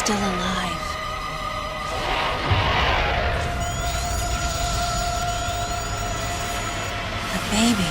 still alive. The baby.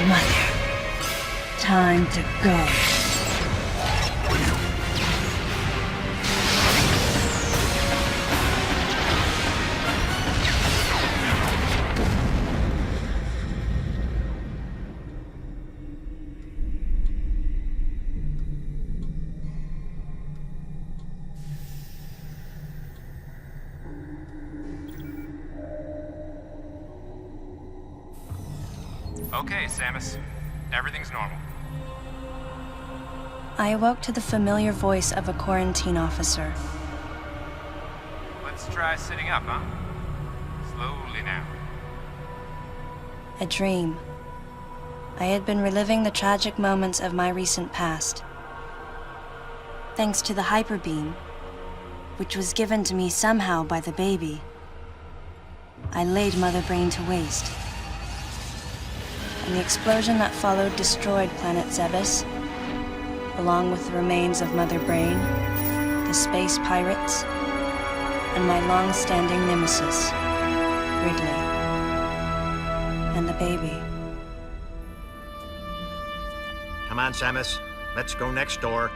Mother, time to go. Okay, Samus. Everything's normal. I awoke to the familiar voice of a quarantine officer. Let's try sitting up, huh? Slowly now. A dream. I had been reliving the tragic moments of my recent past. Thanks to the hyperbeam, which was given to me somehow by the baby, I laid Mother Brain to waste. And the explosion that followed destroyed planet Zebes, along with the remains of Mother Brain, the space pirates, and my long-standing nemesis, Ridley, and the baby. Come on, Samus. Let's go next door.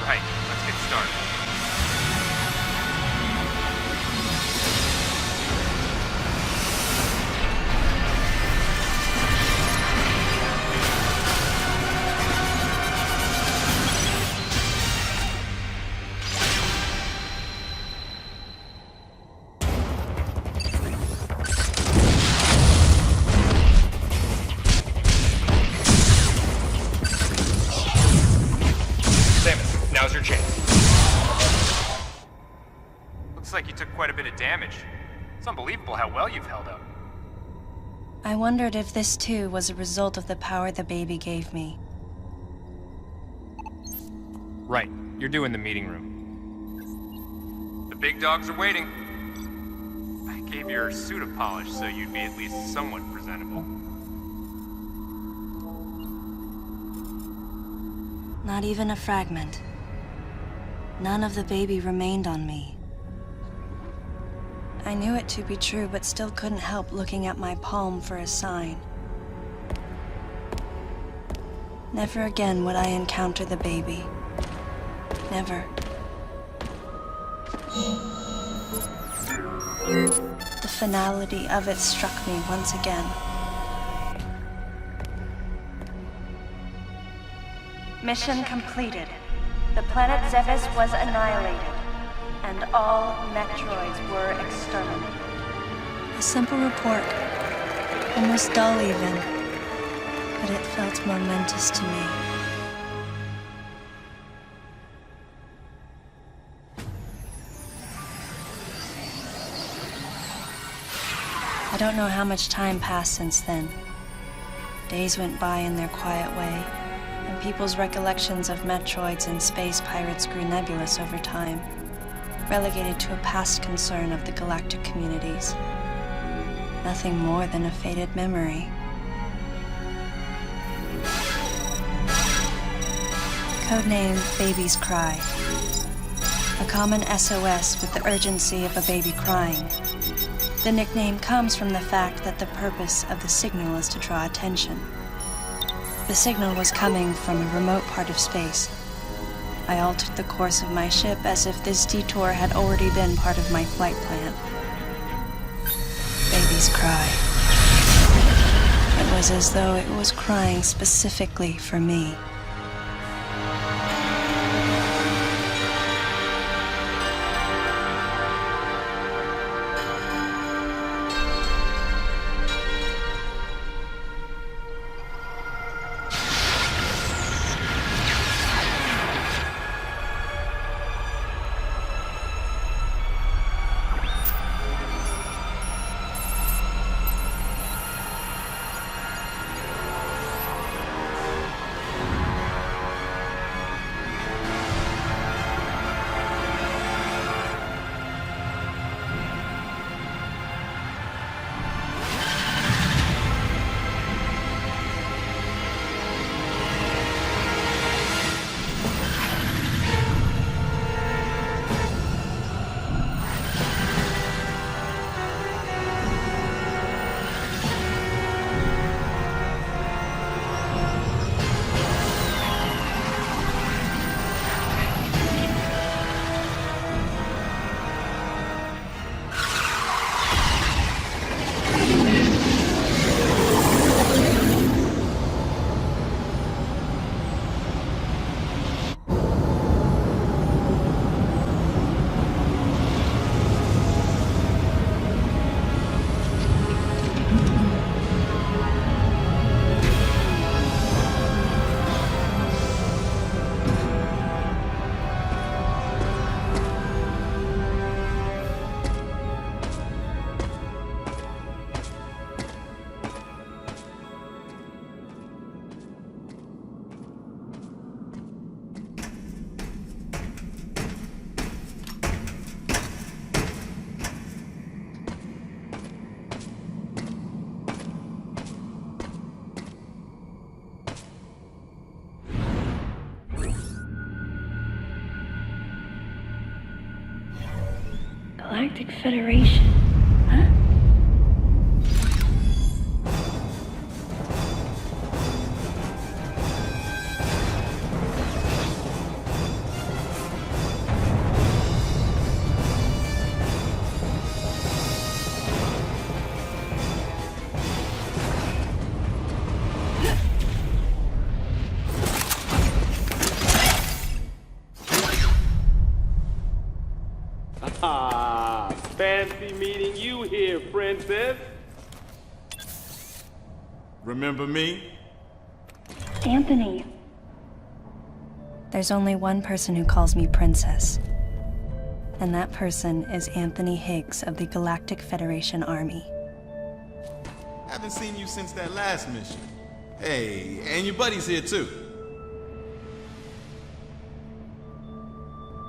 Right, let's get started. Samus, now's your chance. Looks like you took quite a bit of damage. It's unbelievable how well you've held up. I wondered if this too was a result of the power the baby gave me. Right, you're due in the meeting room. The big dogs are waiting. I gave your suit a polish so you'd be at least somewhat presentable. Not even a fragment. None of the baby remained on me. I knew it to be true, but still couldn't help looking at my palm for a sign. Never again would I encounter the baby. Never. The finality of it struck me once again. Mission completed. The planet Zebes was annihilated, and all Metroids were exterminated. A simple report, almost dull even, but it felt momentous to me. I don't know how much time passed since then. Days went by in their quiet way, and people's recollections of Metroids and space pirates grew nebulous over time, relegated to a past concern of the galactic communities. Nothing more than a faded memory. Codename Baby's Cry. A common SOS with the urgency of a baby crying. The nickname comes from the fact that the purpose of the signal is to draw attention. The signal was coming from a remote part of space. I altered the course of my ship as if this detour had already been part of my flight plan. Baby's cry. It was as though it was crying specifically for me. Galactic Federation, huh? Fancy meeting you here, princess. Remember me? Anthony. There's only one person who calls me princess. And that person is Anthony Higgs of the Galactic Federation Army. Haven't seen you since that last mission. Hey, and your buddy's here too.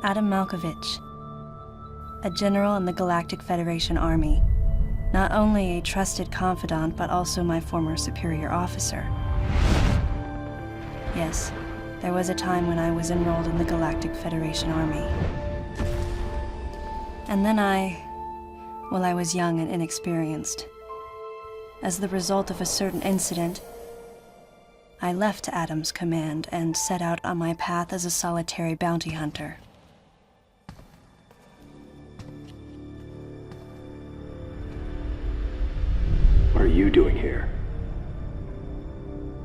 Adam Malkovich. A general in the Galactic Federation Army. Not only a trusted confidant, but also my former superior officer. Yes, there was a time when I was enrolled in the Galactic Federation Army. And then I was young and inexperienced. As the result of a certain incident, I left Adam's command and set out on my path as a solitary bounty hunter. What are you doing here?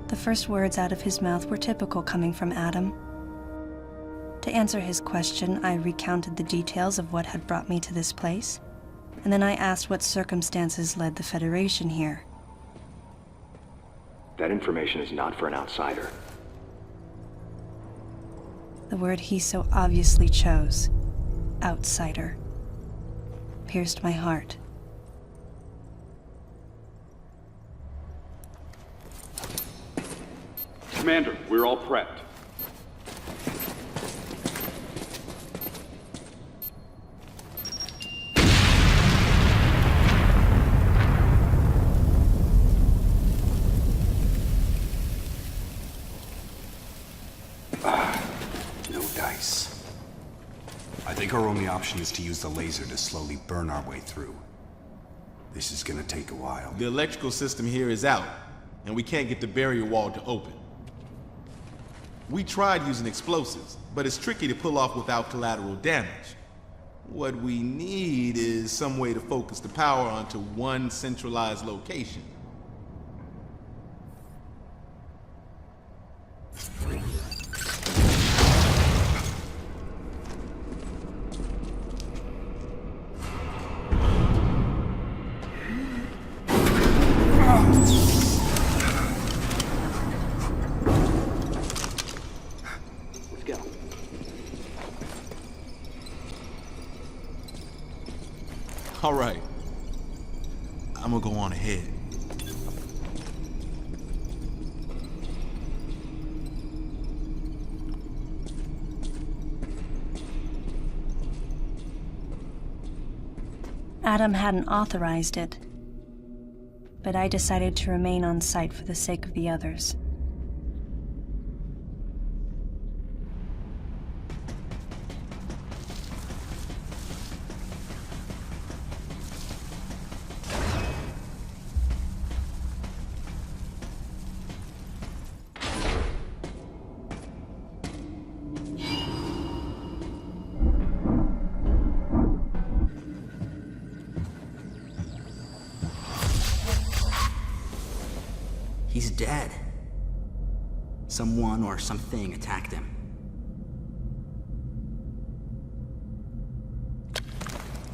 The first words out of his mouth were typical coming from Adam. To answer his question, I recounted the details of what had brought me to this place, and then I asked what circumstances led the Federation here. That information is not for an outsider. The word he so obviously chose, outsider, pierced my heart. Commander, we're all prepped. No dice. I think our only option is to use the laser to slowly burn our way through. This is gonna take a while. The electrical system here is out, and we can't get the barrier wall to open. We tried using explosives, but it's tricky to pull off without collateral damage. What we need is some way to focus the power onto one centralized location. All right, I'm gonna go on ahead. Adam hadn't authorized it, but I decided to remain on site for the sake of the others. He's dead. Someone or something attacked him.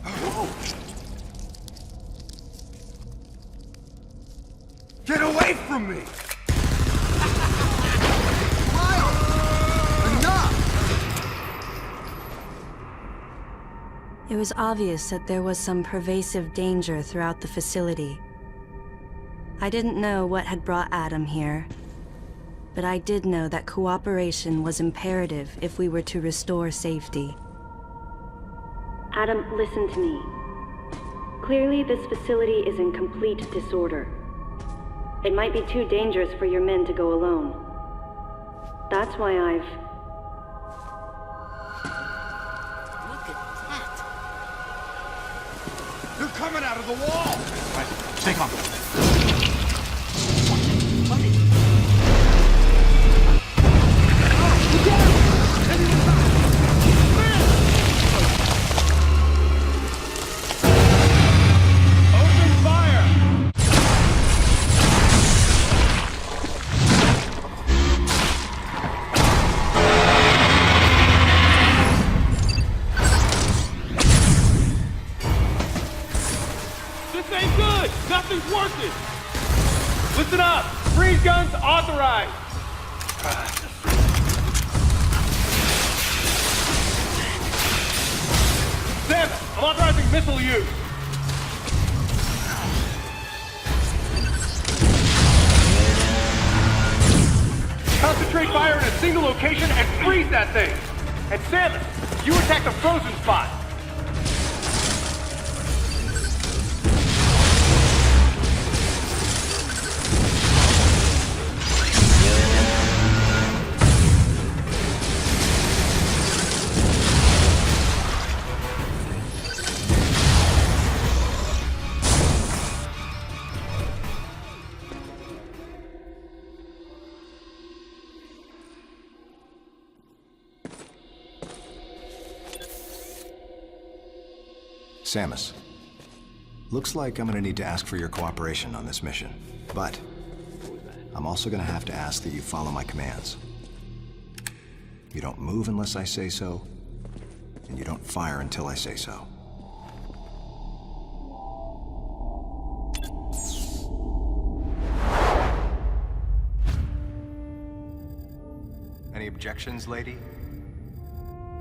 Whoa! Get away from me! Miles! Enough! It was obvious that there was some pervasive danger throughout the facility. I didn't know what had brought Adam here, but I did know that cooperation was imperative if we were to restore safety. Adam, listen to me. Clearly, this facility is in complete disorder. It might be too dangerous for your men to go alone. That's why I've... Look at that. They're coming out of the wall! Right, stay calm. Nothing's working! Listen up! Freeze guns authorized! Sam, I'm authorizing missile use! Concentrate fire in a single location and freeze that thing! And Samus, you attack the frozen spot! Samus, looks like I'm gonna need to ask for your cooperation on this mission, but I'm also gonna have to ask that you follow my commands. You don't move unless I say so, and you don't fire until I say so. Any objections, lady?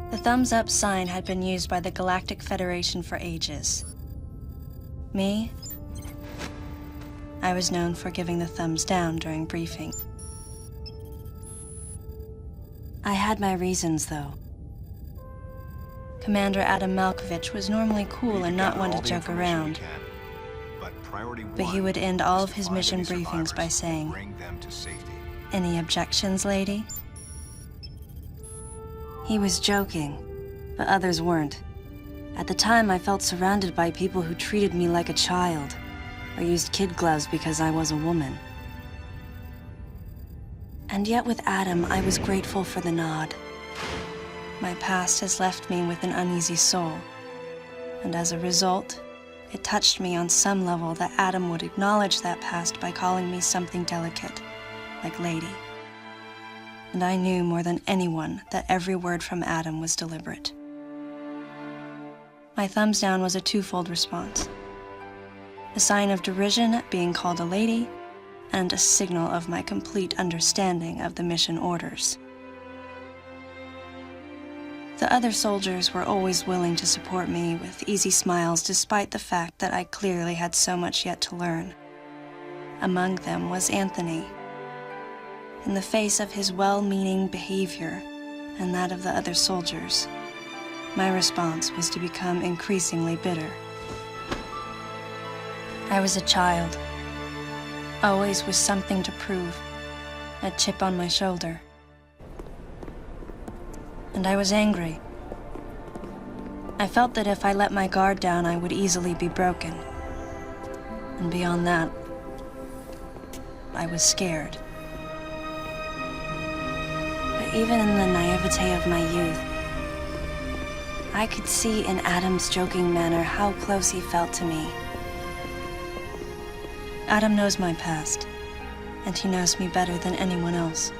The thumbs up sign had been used by the Galactic Federation for ages. Me? I was known for giving the thumbs down during briefing. I had my reasons, though. Commander Adam Malkovich was normally cool and not one to joke around. But he would end all of his mission briefings by saying, "Any objections, lady?" He was joking, but others weren't. At the time, I felt surrounded by people who treated me like a child, or used kid gloves because I was a woman. And yet with Adam, I was grateful for the nod. My past has left me with an uneasy soul, and as a result, it touched me on some level that Adam would acknowledge that past by calling me something delicate, like lady. And I knew more than anyone that every word from Adam was deliberate. My thumbs down was a twofold response. A sign of derision at being called a lady, and a signal of my complete understanding of the mission orders. The other soldiers were always willing to support me with easy smiles despite the fact that I clearly had so much yet to learn. Among them was Anthony. In the face of his well-meaning behavior and that of the other soldiers, my response was to become increasingly bitter. I was a child, always with something to prove, a chip on my shoulder. And I was angry. I felt that if I let my guard down, I would easily be broken. And beyond that, I was scared. But even in the naivete of my youth, I could see in Adam's joking manner how close he felt to me. Adam knows my past, and he knows me better than anyone else.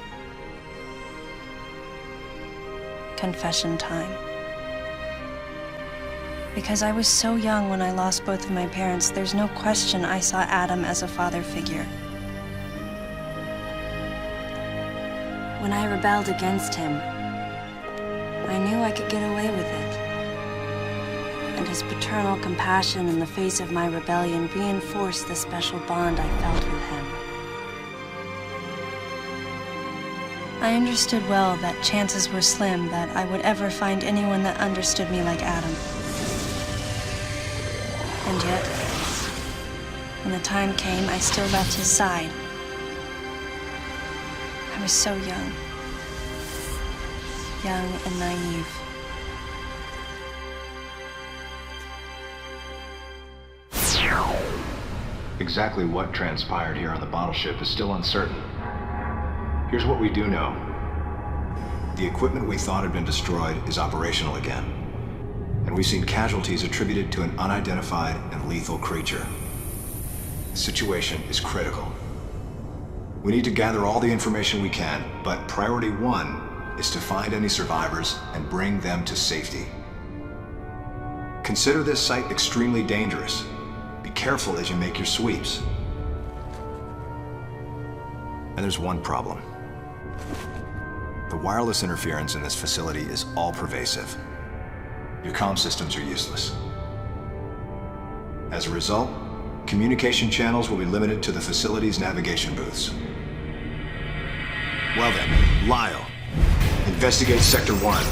Confession time. Because I was so young when I lost both of my parents, there's no question I saw Adam as a father figure. When I rebelled against him, I knew I could get away with it. And his paternal compassion in the face of my rebellion reinforced the special bond I felt with him. I understood well that chances were slim that I would ever find anyone that understood me like Adam. And yet, when the time came, I still left his side. I was so young and naive. Exactly what transpired here on the bottle ship is still uncertain. Here's what we do know. The equipment we thought had been destroyed is operational again. And we've seen casualties attributed to an unidentified and lethal creature. The situation is critical. We need to gather all the information we can, but priority one is to find any survivors and bring them to safety. Consider this site extremely dangerous. Be careful as you make your sweeps. And there's one problem. The wireless interference in this facility is all-pervasive. Your comm systems are useless. As a result, communication channels will be limited to the facility's navigation booths. Well then, Lyle, investigate Sector 1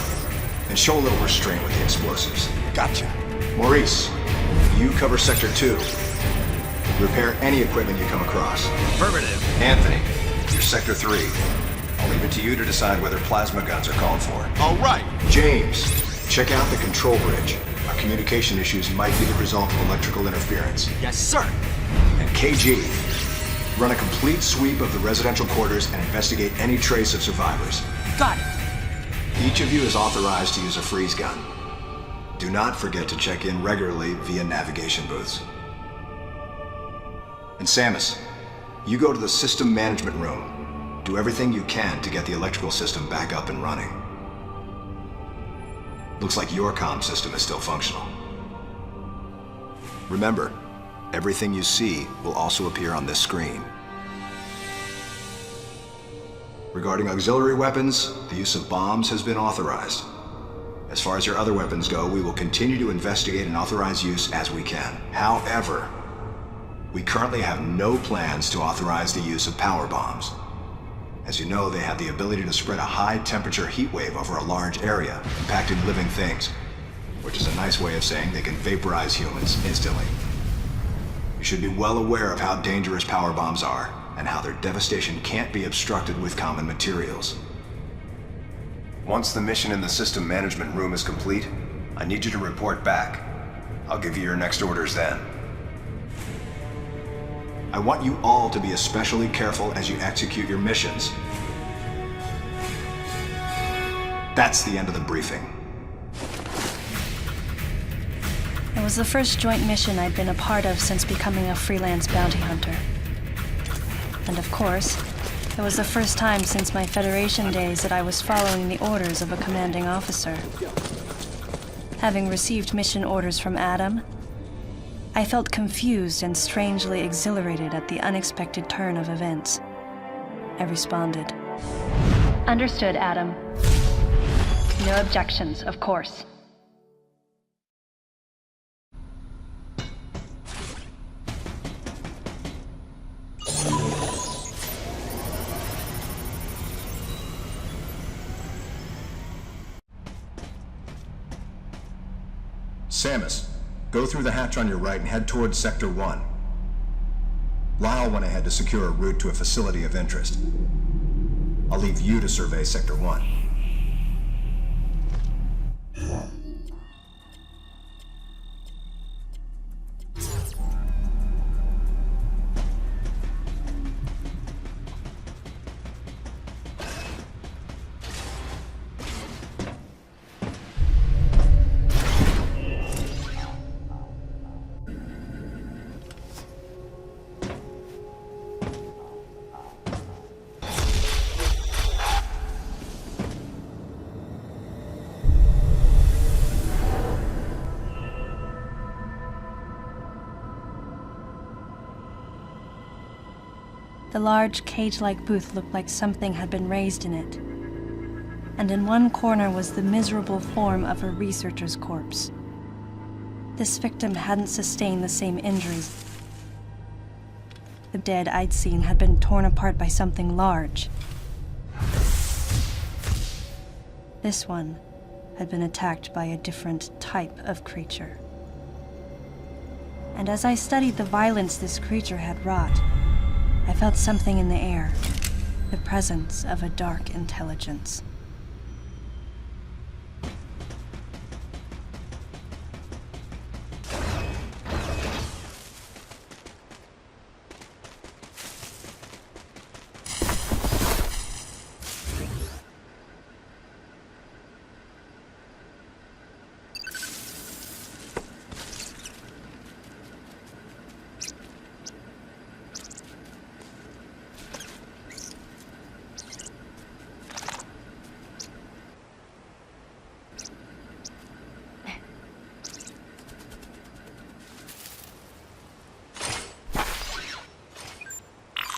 and show a little restraint with the explosives. Gotcha. Maurice, you cover Sector 2. Repair any equipment you come across. Affirmative. Anthony, you're Sector 3. I'll leave it to you to decide whether plasma guns are called for. All right. James, check out the control bridge. Our communication issues might be the result of electrical interference. Yes, sir. And KG, run a complete sweep of the residential quarters and investigate any trace of survivors. Got it. Each of you is authorized to use a freeze gun. Do not forget to check in regularly via navigation booths. And Samus, you go to the system management room. Do everything you can to get the electrical system back up and running. Looks like your comm system is still functional. Remember, everything you see will also appear on this screen. Regarding auxiliary weapons, the use of bombs has been authorized. As far as your other weapons go, we will continue to investigate and authorize use as we can. However, we currently have no plans to authorize the use of power bombs. As you know, they have the ability to spread a high-temperature heat wave over a large area, impacting living things, which is a nice way of saying they can vaporize humans instantly. You should be well aware of how dangerous power bombs are, and how their devastation can't be obstructed with common materials. Once the mission in the system management room is complete, I need you to report back. I'll give you your next orders then. I want you all to be especially careful as you execute your missions. That's the end of the briefing. It was the first joint mission I'd been a part of since becoming a freelance bounty hunter. And of course, it was the first time since my Federation days that I was following the orders of a commanding officer. Having received mission orders from Adam, I felt confused and strangely exhilarated at the unexpected turn of events. I responded. Understood, Adam. No objections, of course. Samus, go through the hatch on your right and head towards Sector 1. Lyle went ahead to secure a route to a facility of interest. I'll leave you to survey Sector 1. The large, cage-like booth looked like something had been raised in it. And in one corner was the miserable form of a researcher's corpse. This victim hadn't sustained the same injuries. The dead I'd seen had been torn apart by something large. This one had been attacked by a different type of creature. And as I studied the violence this creature had wrought, I felt something in the air, the presence of a dark intelligence.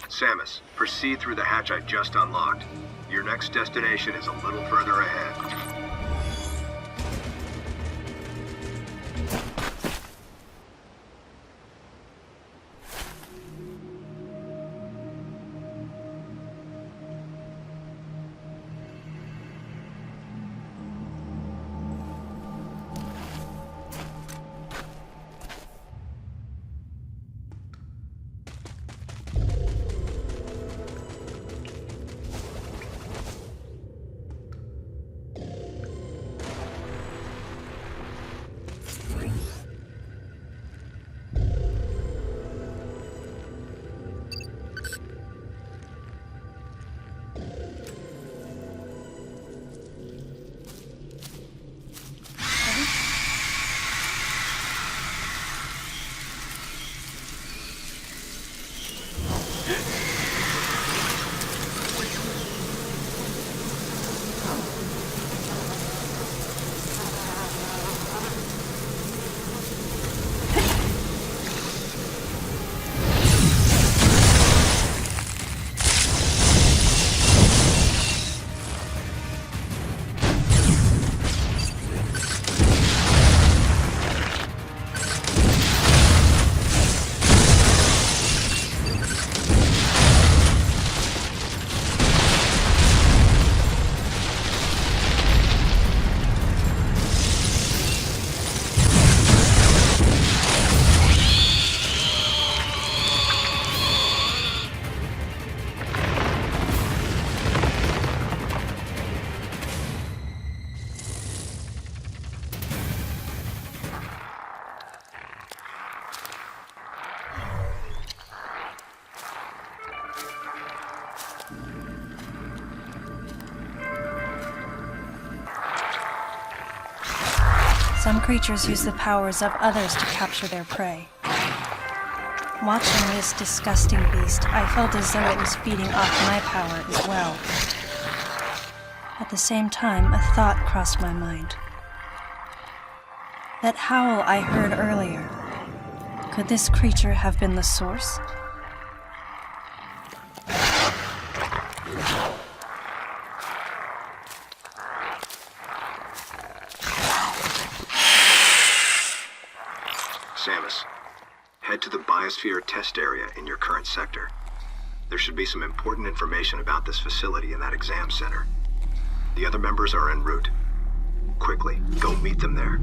Samus, proceed through the hatch I just unlocked. Your next destination is a little further ahead. Some creatures use the powers of others to capture their prey. Watching this disgusting beast, I felt as though it was feeding off my power as well. At the same time, a thought crossed my mind. That howl I heard earlier, could this creature have been the source? Samus, head to the biosphere test area in your current sector. There should be some important information about this facility in that exam center. The other members are en route. Quickly, go meet them there.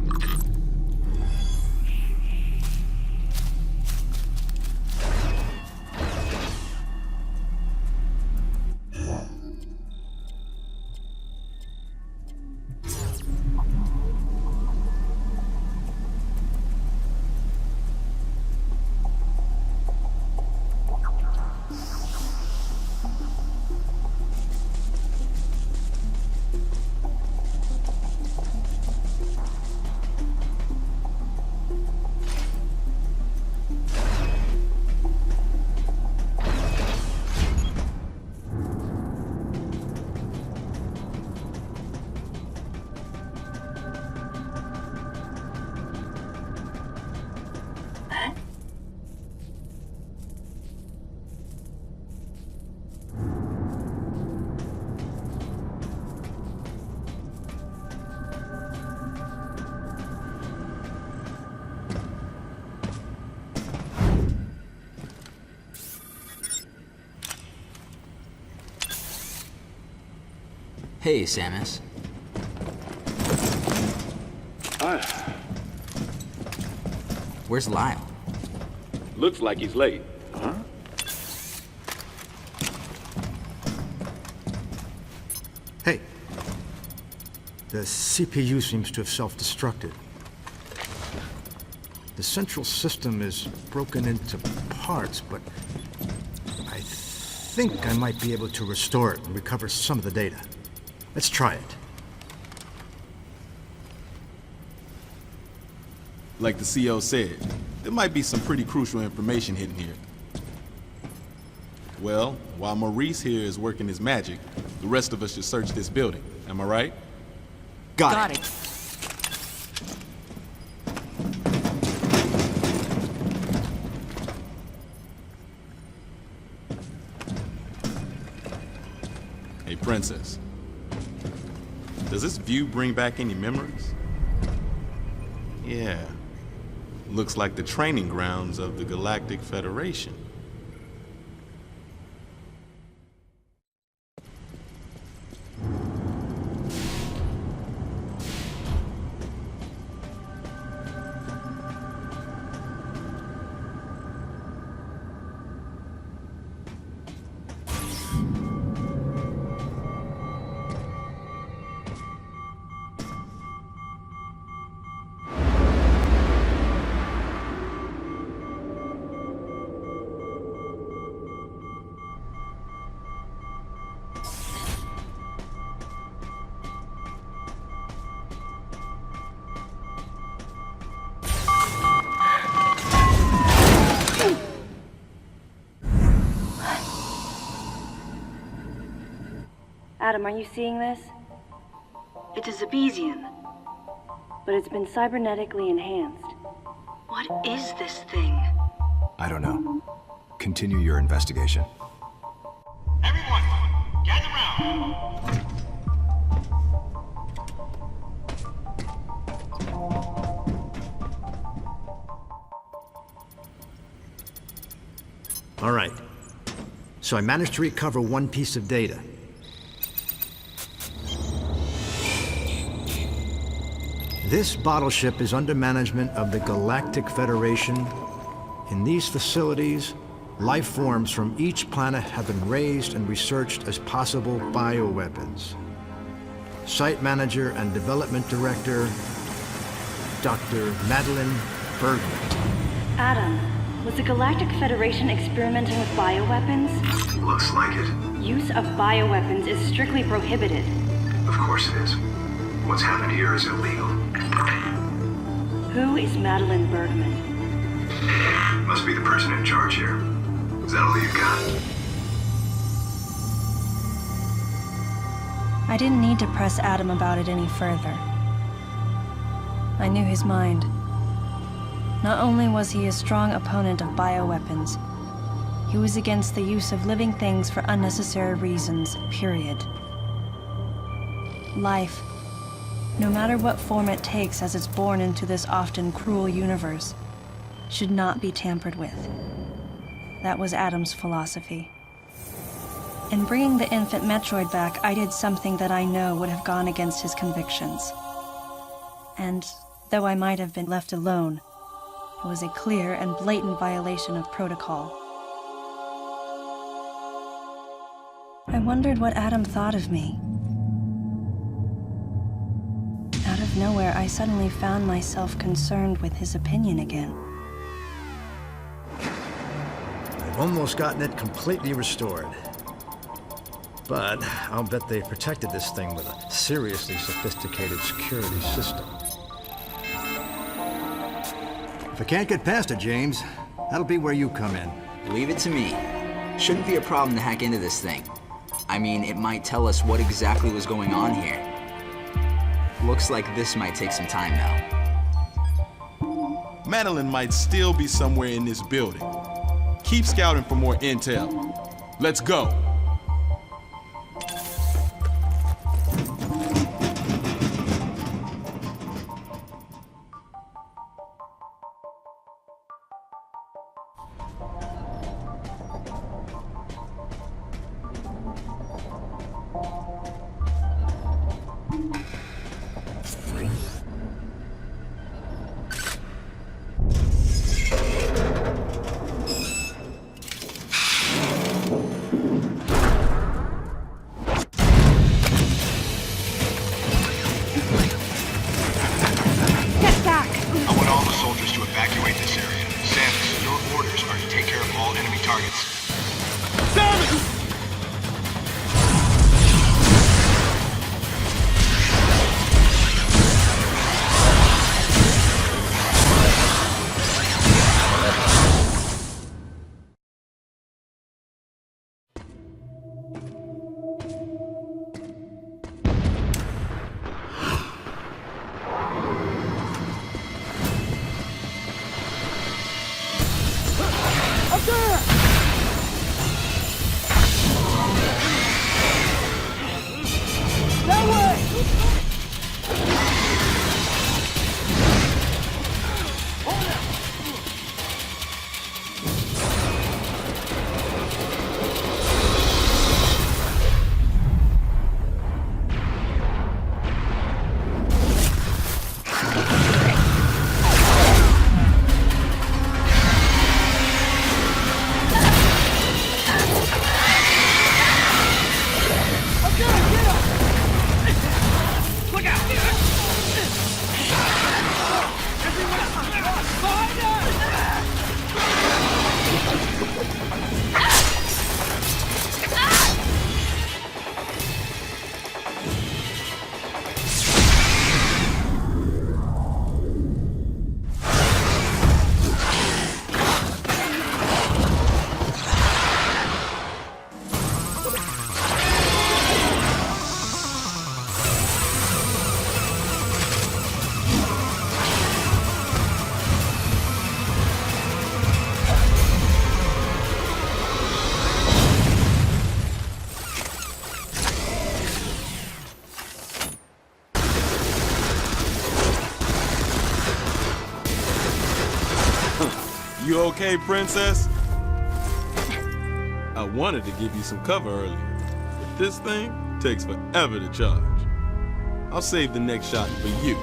Hey, Samus. Where's Lyle? Looks like he's late. Huh? Hey. The CPU seems to have self-destructed. The central system is broken into parts, but I think I might be able to restore it and recover some of the data. Let's try it. Like the CO said, there might be some pretty crucial information hidden here. Well, while Maurice here is working his magic, the rest of us should search this building. Am I right? Got it. Hey, Princess. Does this view bring back any memories? Yeah. Looks like the training grounds of the Galactic Federation. Adam, are you seeing this? It's a Zebesian, but it's been cybernetically enhanced. What is this thing? I don't know. Continue your investigation. Everyone, gather round. All right. So I managed to recover one piece of data. This bottle ship is under management of the Galactic Federation. In these facilities, life forms from each planet have been raised and researched as possible bioweapons. Site manager and development director, Dr. Madeline Bergman. Adam, was the Galactic Federation experimenting with bioweapons? Looks like it. Use of bioweapons is strictly prohibited. Of course it is. What's happened here is illegal. Who is Madeline Bergman? Must be the person in charge here. Is that all you got? I didn't need to press Adam about it any further. I knew his mind. Not only was he a strong opponent of bioweapons, he was against the use of living things for unnecessary reasons, period. Life, no matter what form it takes as it's born into this often cruel universe, should not be tampered with. That was Adam's philosophy. In bringing the infant Metroid back, I did something that I know would have gone against his convictions. And though I might have been left alone, it was a clear and blatant violation of protocol. I wondered what Adam thought of me. Out of nowhere, I suddenly found myself concerned with his opinion again. I've almost gotten it completely restored. But I'll bet they protected this thing with a seriously sophisticated security system. If I can't get past it, James, that'll be where you come in. Leave it to me. Shouldn't be a problem to hack into this thing. I mean, it might tell us what exactly was going on here. Looks like this might take some time now. Madeline might still be somewhere in this building. Keep scouting for more intel. Let's go. You okay, princess? I wanted to give you some cover earlier, but this thing takes forever to charge. I'll save the next shot for you.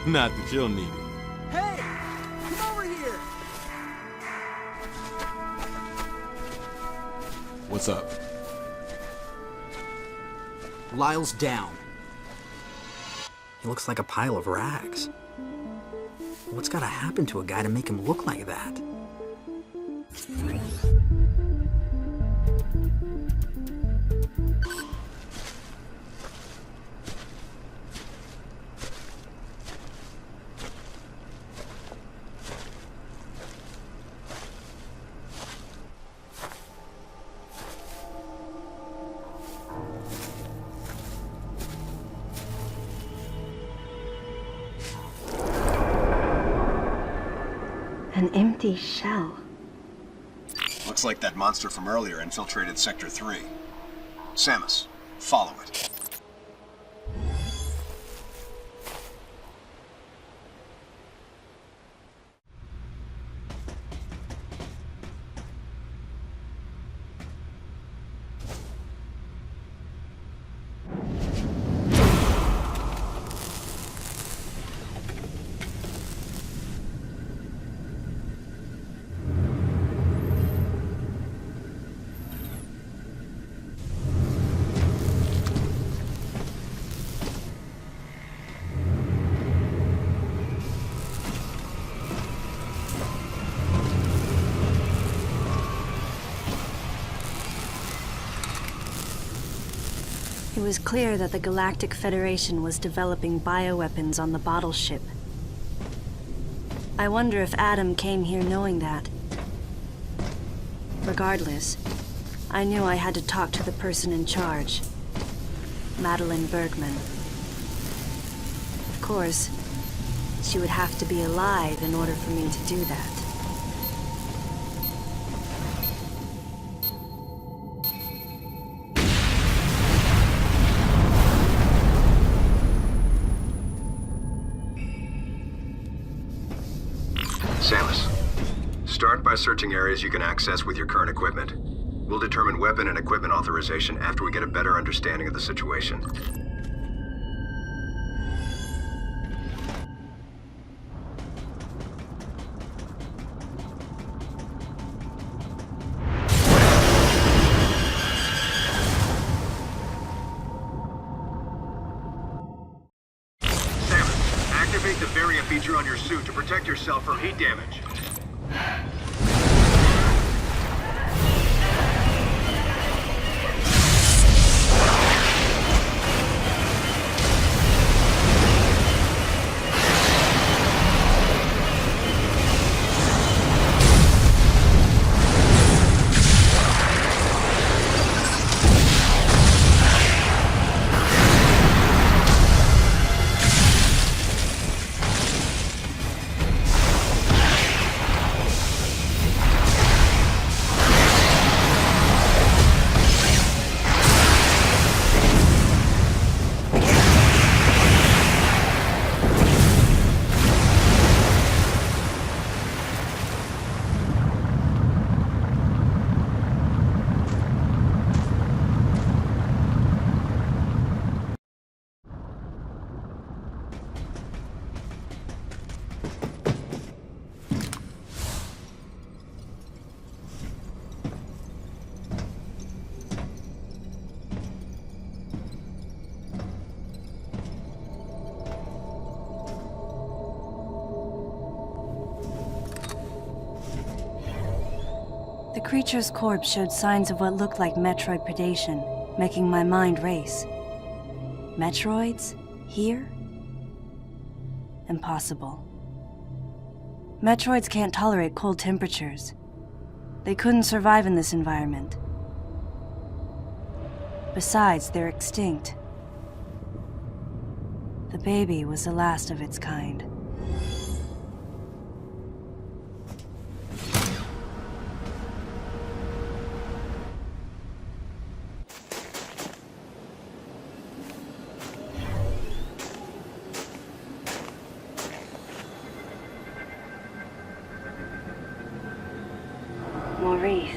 Not that you'll need it. Hey! Come over here! What's up? Lyle's down. He looks like a pile of rags. What's gotta happen to a guy to make him look like that? An empty shell. Looks like that monster from earlier infiltrated Sector 3. Samus, follow it. It was clear that the Galactic Federation was developing bioweapons on the bottle ship. I wonder if Adam came here knowing that. Regardless, I knew I had to talk to the person in charge, Madeline Bergman. Of course, she would have to be alive in order for me to do that. Samus, start by searching areas you can access with your current equipment. We'll determine weapon and equipment authorization after we get a better understanding of the situation. Samus, activate the variant feature on your suit to protect yourself from heat damage. The creature's corpse showed signs of what looked like Metroid predation, making my mind race. Metroids? Here? Impossible. Metroids can't tolerate cold temperatures. They couldn't survive in this environment. Besides, they're extinct. The baby was the last of its kind. Maurice.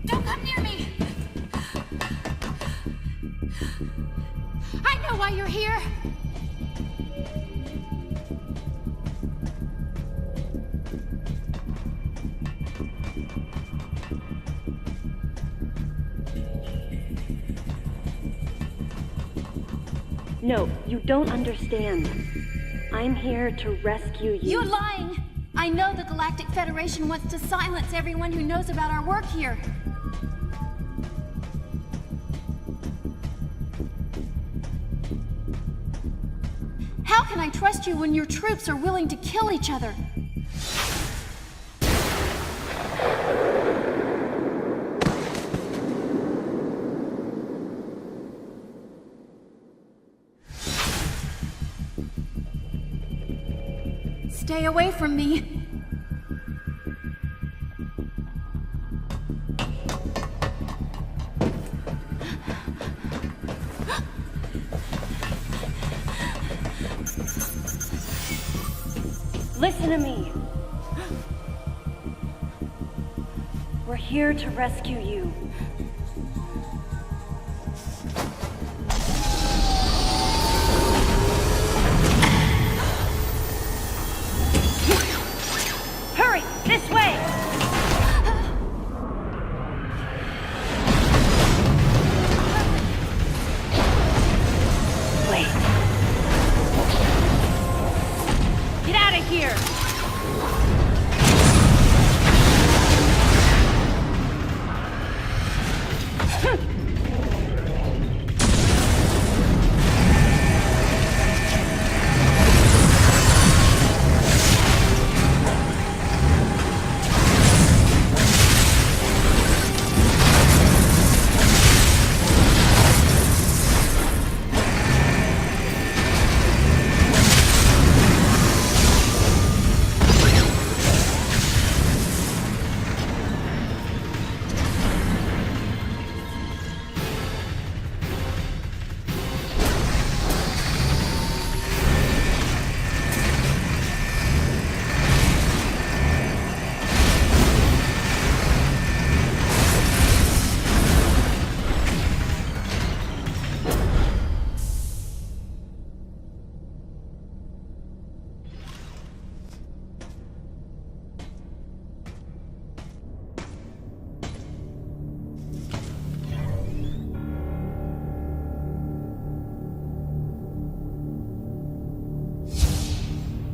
Don't come near me! I know why you're here! No, you don't understand. I'm here to rescue you. You're lying! I know the Galactic Federation wants to silence everyone who knows about our work here. How can I trust you when your troops are willing to kill each other? Stay away from me. Listen to me. We're here to rescue you. Hurry, this way! Wait. Get out of here!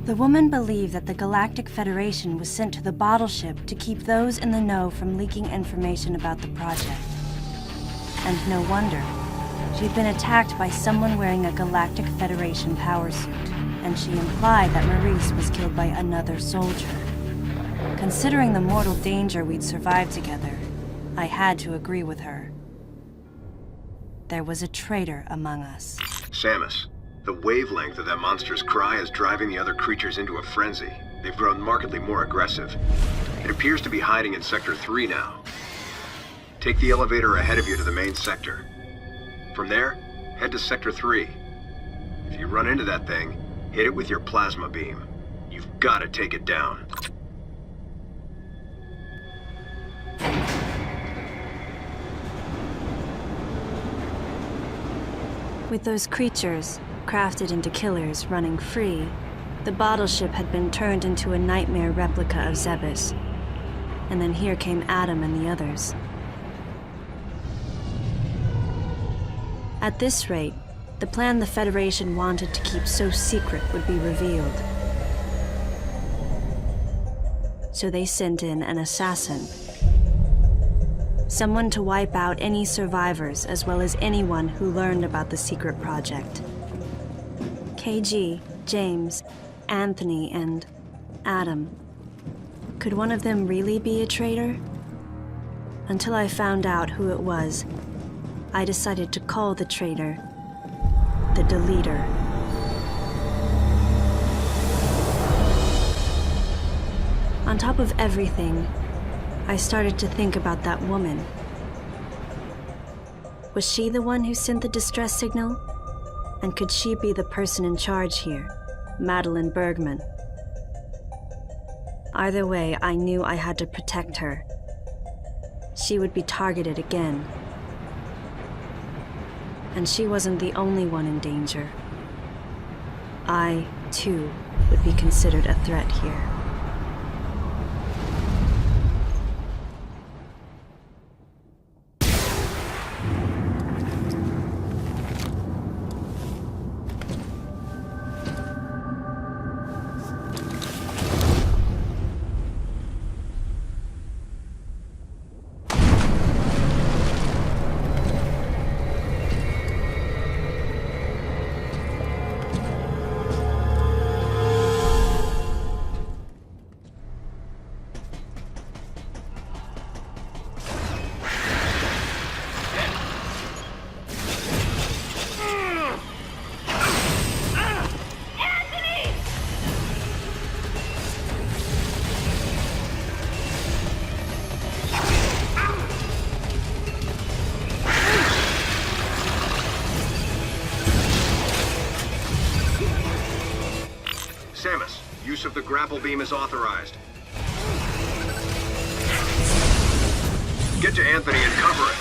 The woman believed that the Galactic Federation was sent to the bottle ship to keep those in the know from leaking information about the project. And no wonder. She'd been attacked by someone wearing a Galactic Federation power suit, and she implied that Maurice was killed by another soldier. Considering the mortal danger we'd survived together, I had to agree with her. There was a traitor among us. Samus, the wavelength of that monster's cry is driving the other creatures into a frenzy. They've grown markedly more aggressive. It appears to be hiding in Sector 3 now. Take the elevator ahead of you to the main sector. From there, head to Sector 3. If you run into that thing, hit it with your plasma beam. You've got to take it down. With those creatures, crafted into killers, running free, the bottle ship had been turned into a nightmare replica of Zebes. And then here came Adam and the others. At this rate, the plan the Federation wanted to keep so secret would be revealed. So they sent in an assassin. Someone to wipe out any survivors as well as anyone who learned about the secret project. KG, James, Anthony, and Adam. Could one of them really be a traitor? Until I found out who it was, I decided to call the traitor the Deleter. On top of everything, I started to think about that woman. Was she the one who sent the distress signal? And could she be the person in charge here, Madeline Bergman? Either way, I knew I had to protect her. She would be targeted again. And she wasn't the only one in danger. I, too, would be considered a threat here. use of the grapple beam is authorized. Get to Anthony and cover it.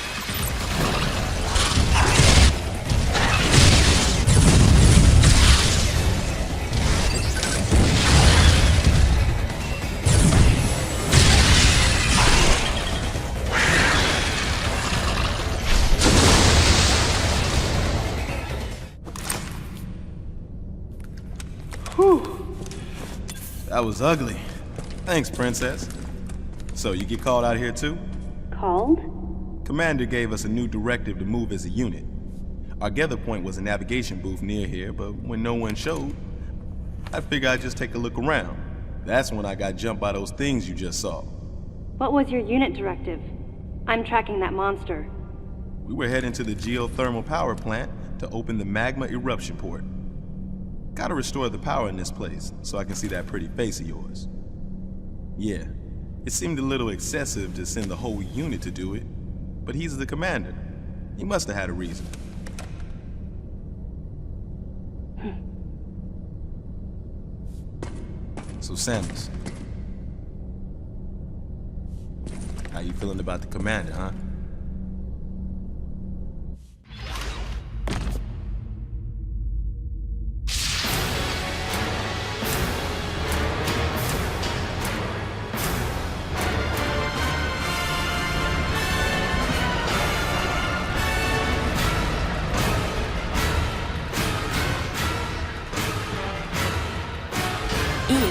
That was ugly. Thanks, Princess. So, you get called out here too? Called? Commander gave us a new directive to move as a unit. Our gather point was a navigation booth near here, but when no one showed, I figured I'd just take a look around. That's when I got jumped by those things you just saw. What was your unit directive? I'm tracking that monster. We were heading to the geothermal power plant to open the magma eruption port. Gotta restore the power in this place so I can see that pretty face of yours. Yeah, it seemed a little excessive to send the whole unit to do it, but he's the commander. He must have had a reason. So, Samus, how you feeling about the commander, huh?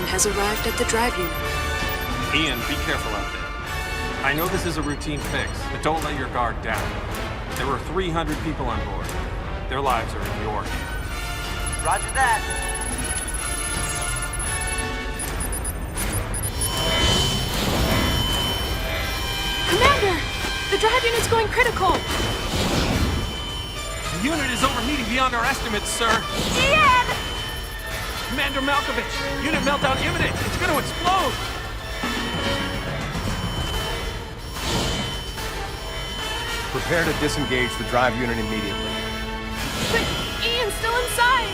Has arrived at the drive unit. Ian, be careful out there. I know this is a routine fix, but don't let your guard down. There were 300 people on board. Their lives are in your hands. Roger that. Commander! The drive unit's going critical! The unit is overheating beyond our estimates, sir. Ian! Commander Malkovich, unit meltdown imminent. It's going to explode. Prepare to disengage the drive unit immediately. But Ian's still inside!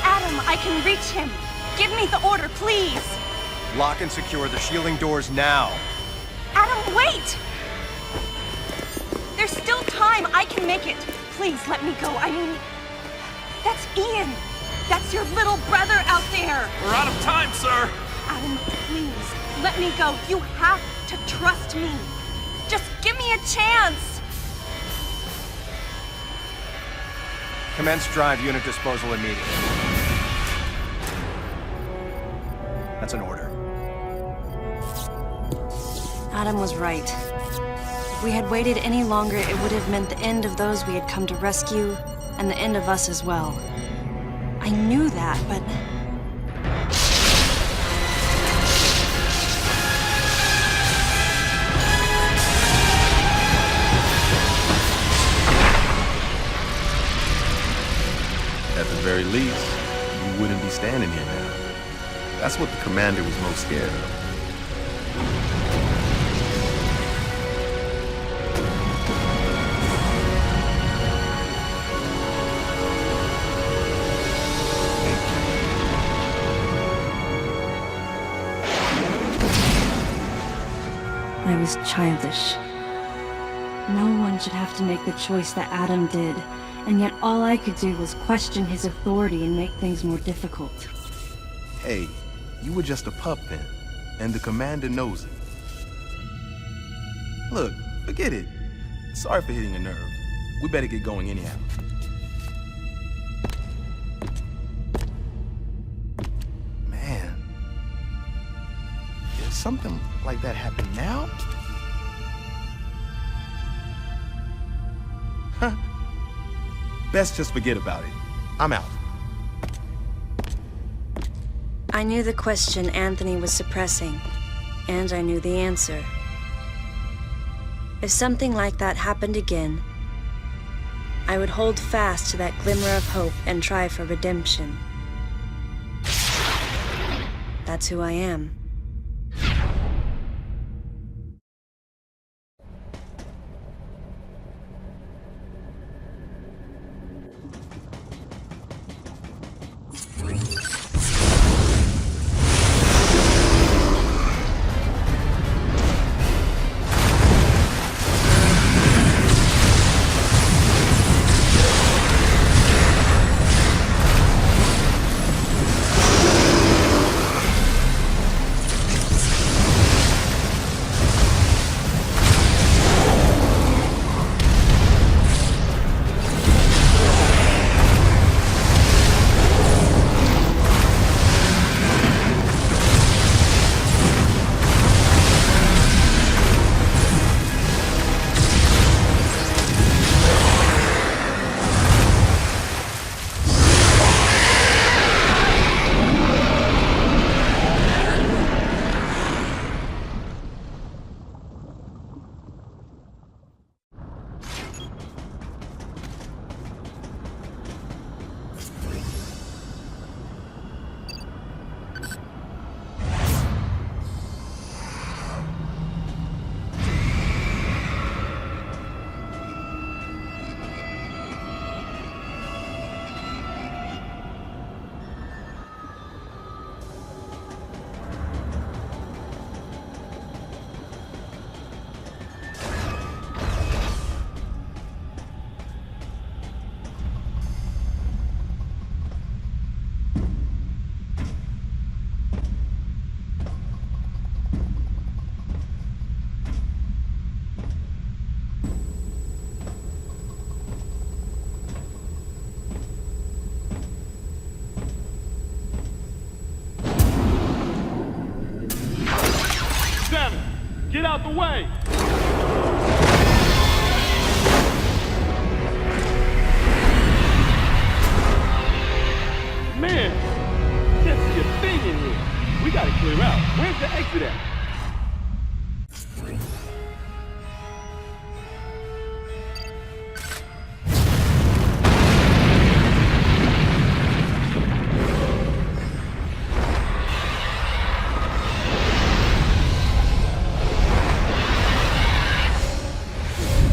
Adam, I can reach him. Give me the order, please. Lock and secure the shielding doors now. Adam, wait! There's still time. I can make it. Please, let me go. I mean, that's Ian. That's your little brother out there! We're out of time, sir! Adam, please, let me go. You have to trust me. Just give me a chance! Commence drive unit disposal immediately. That's an order. Adam was right. If we had waited any longer, it would have meant the end of those we had come to rescue, and the end of us as well. I knew that, but... At the very least, you wouldn't be standing here now. That's what the commander was most scared of. I was childish. No one should have to make the choice that Adam did, and yet all I could do was question his authority and make things more difficult. Hey, you were just a pup then, and the commander knows it. Look, forget it. Sorry for hitting a nerve. We better get going anyhow. Man, did something like that happen now? Huh. Best just forget about it. I'm out. I knew the question Anthony was suppressing, and I knew the answer. If something like that happened again, I would hold fast to that glimmer of hope and try for redemption. That's who I am. Get out the way! Man, can't see a thing in here. We gotta clear out. Where's the exit at?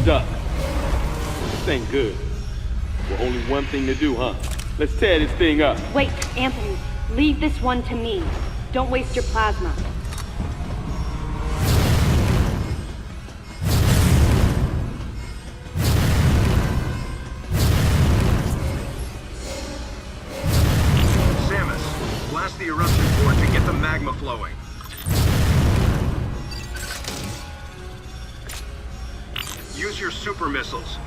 Duck. This ain't good. Well, only one thing to do, huh? Let's tear this thing up. Wait, Anthony. Leave this one to me. Don't waste your plasma. Samus, blast the eruption port to get the magma flowing. Use your super missiles.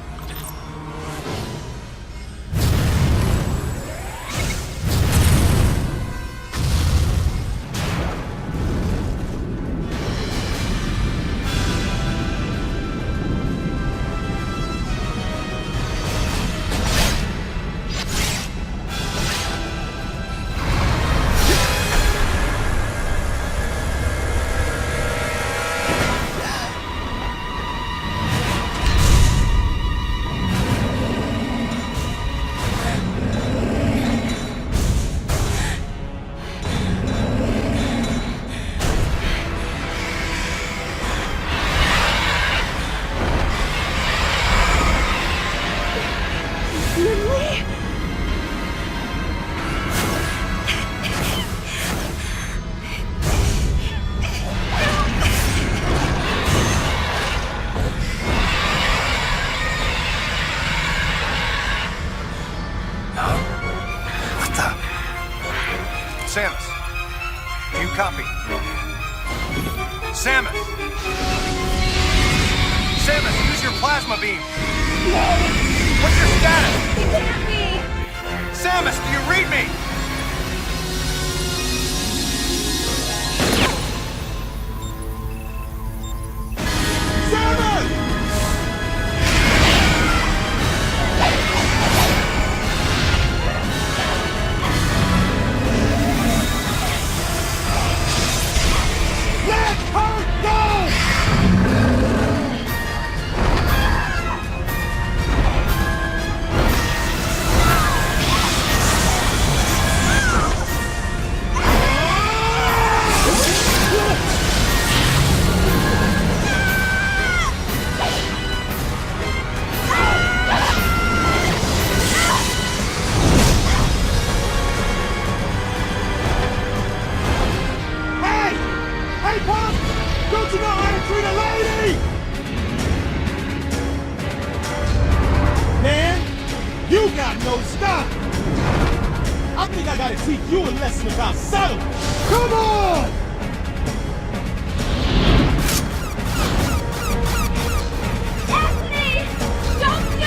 Samus, do you copy? Samus! Samus, use your plasma beam! What's your status? It can't be! Samus, do you read me? Samus! Let her go! Hey, Pop! Don't you know how to treat a lady? Man, you got no style. I think I gotta teach you a lesson about subtlety. Come on! Anthony! Don't do it!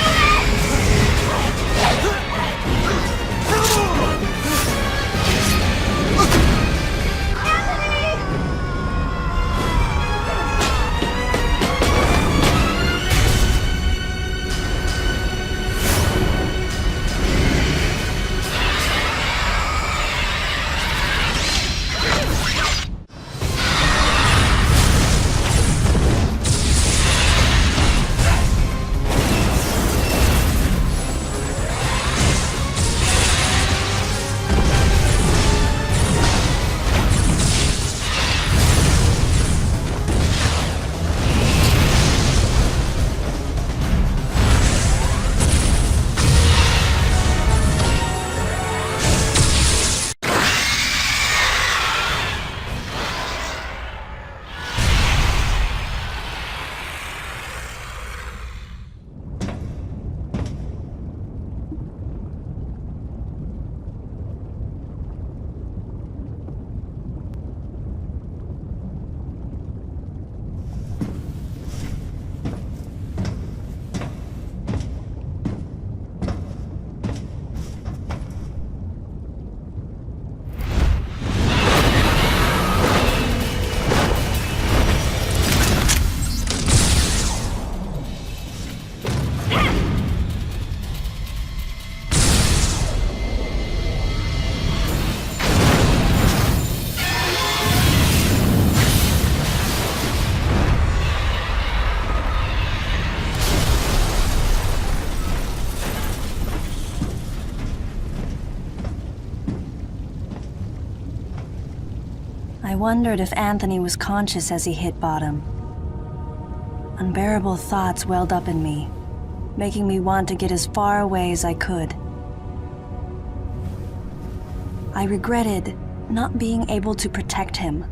I wondered if Anthony was conscious as he hit bottom. Unbearable thoughts welled up in me, making me want to get as far away as I could. I regretted not being able to protect him.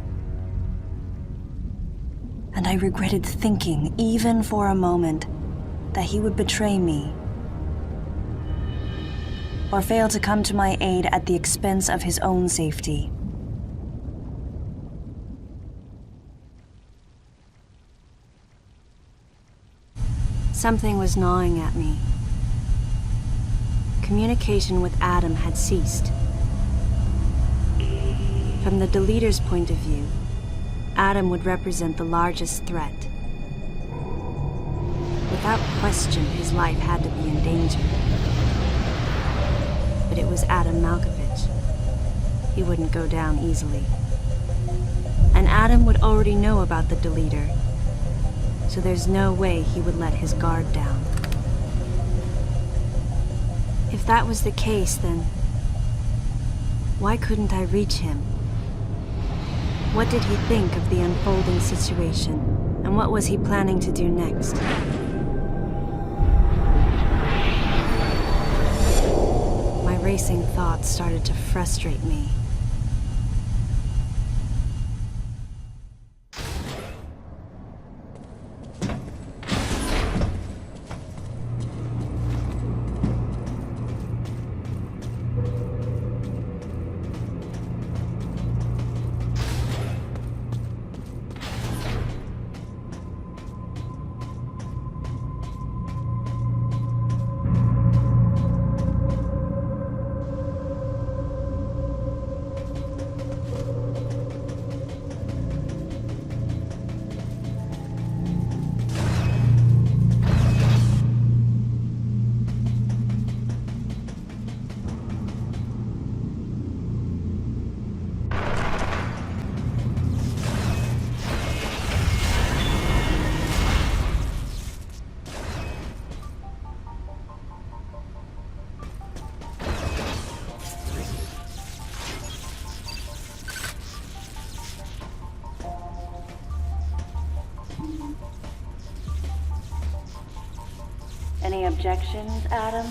And I regretted thinking, even for a moment, that he would betray me or fail to come to my aid at the expense of his own safety. Something was gnawing at me. Communication with Adam had ceased. From the deleter's point of view, Adam would represent the largest threat. Without question, his life had to be in danger. But it was Adam Malkovich. He wouldn't go down easily. And Adam would already know about the deleter, so there's no way he would let his guard down. If that was the case, then why couldn't I reach him? What did he think of the unfolding situation, and what was he planning to do next? My racing thoughts started to frustrate me. Any objections, Adam?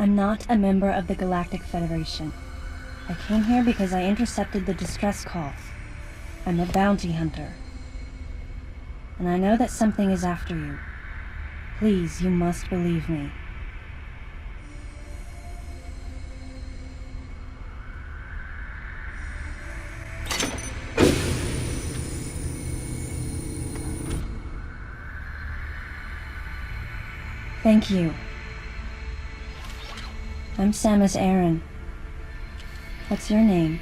I'm not a member of the Galactic Federation. I came here because I intercepted the distress call. I'm a bounty hunter. And I know that something is after you. Please, you must believe me. Thank you. I'm Samus Aran. What's your name?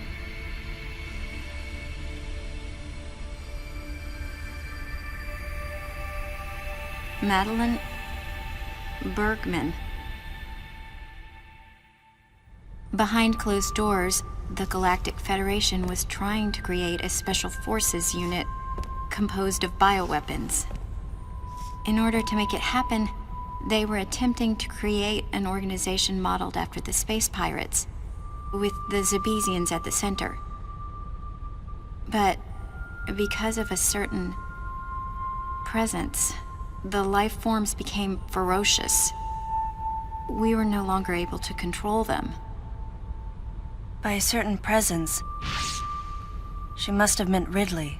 Madeline Bergman. Behind closed doors, the Galactic Federation was trying to create a special forces unit composed of bioweapons. In order to make it happen, they were attempting to create an organization modeled after the space pirates, with the Zebesians at the center. But because of a certain presence, the life forms became ferocious. We were no longer able to control them. By a certain presence, she must have meant Ridley.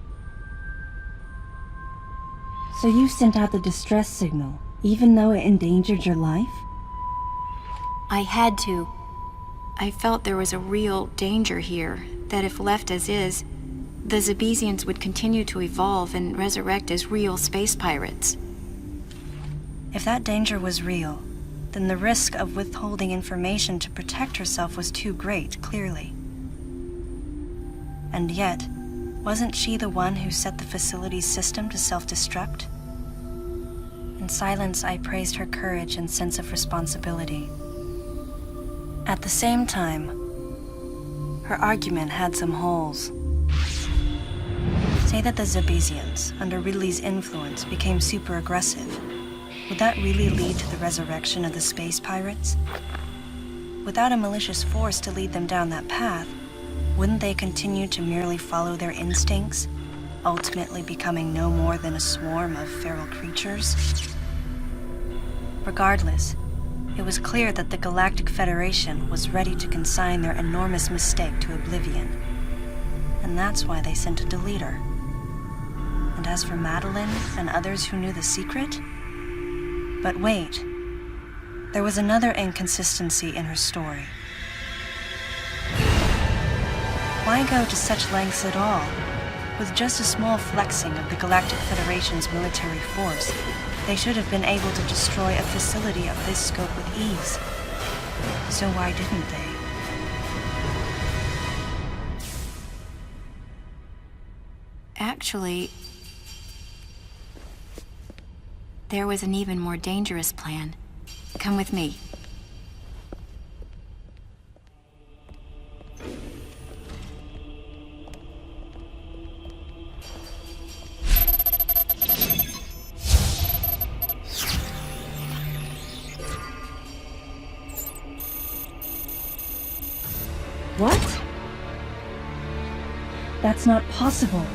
So you sent out the distress signal, even though it endangered your life? I had to. I felt there was a real danger here, that if left as is, the Zebesians would continue to evolve and resurrect as real space pirates. If that danger was real, then the risk of withholding information to protect herself was too great, clearly. And yet, wasn't she the one who set the facility's system to self-destruct? In silence, I praised her courage and sense of responsibility. At the same time, her argument had some holes. Say that the Zebesians, under Ridley's influence, became super aggressive. Would that really lead to the resurrection of the space pirates? Without a malicious force to lead them down that path, wouldn't they continue to merely follow their instincts, ultimately becoming no more than a swarm of feral creatures? Regardless, it was clear that the Galactic Federation was ready to consign their enormous mistake to oblivion. And that's why they sent a deleter. And as for Madeline and others who knew the secret? But wait, there was another inconsistency in her story. Why go to such lengths at all? With just a small flexing of the Galactic Federation's military force, they should have been able to destroy a facility of this scope with ease. So why didn't they? Actually, there was an even more dangerous plan. Come with me. What? That's not possible.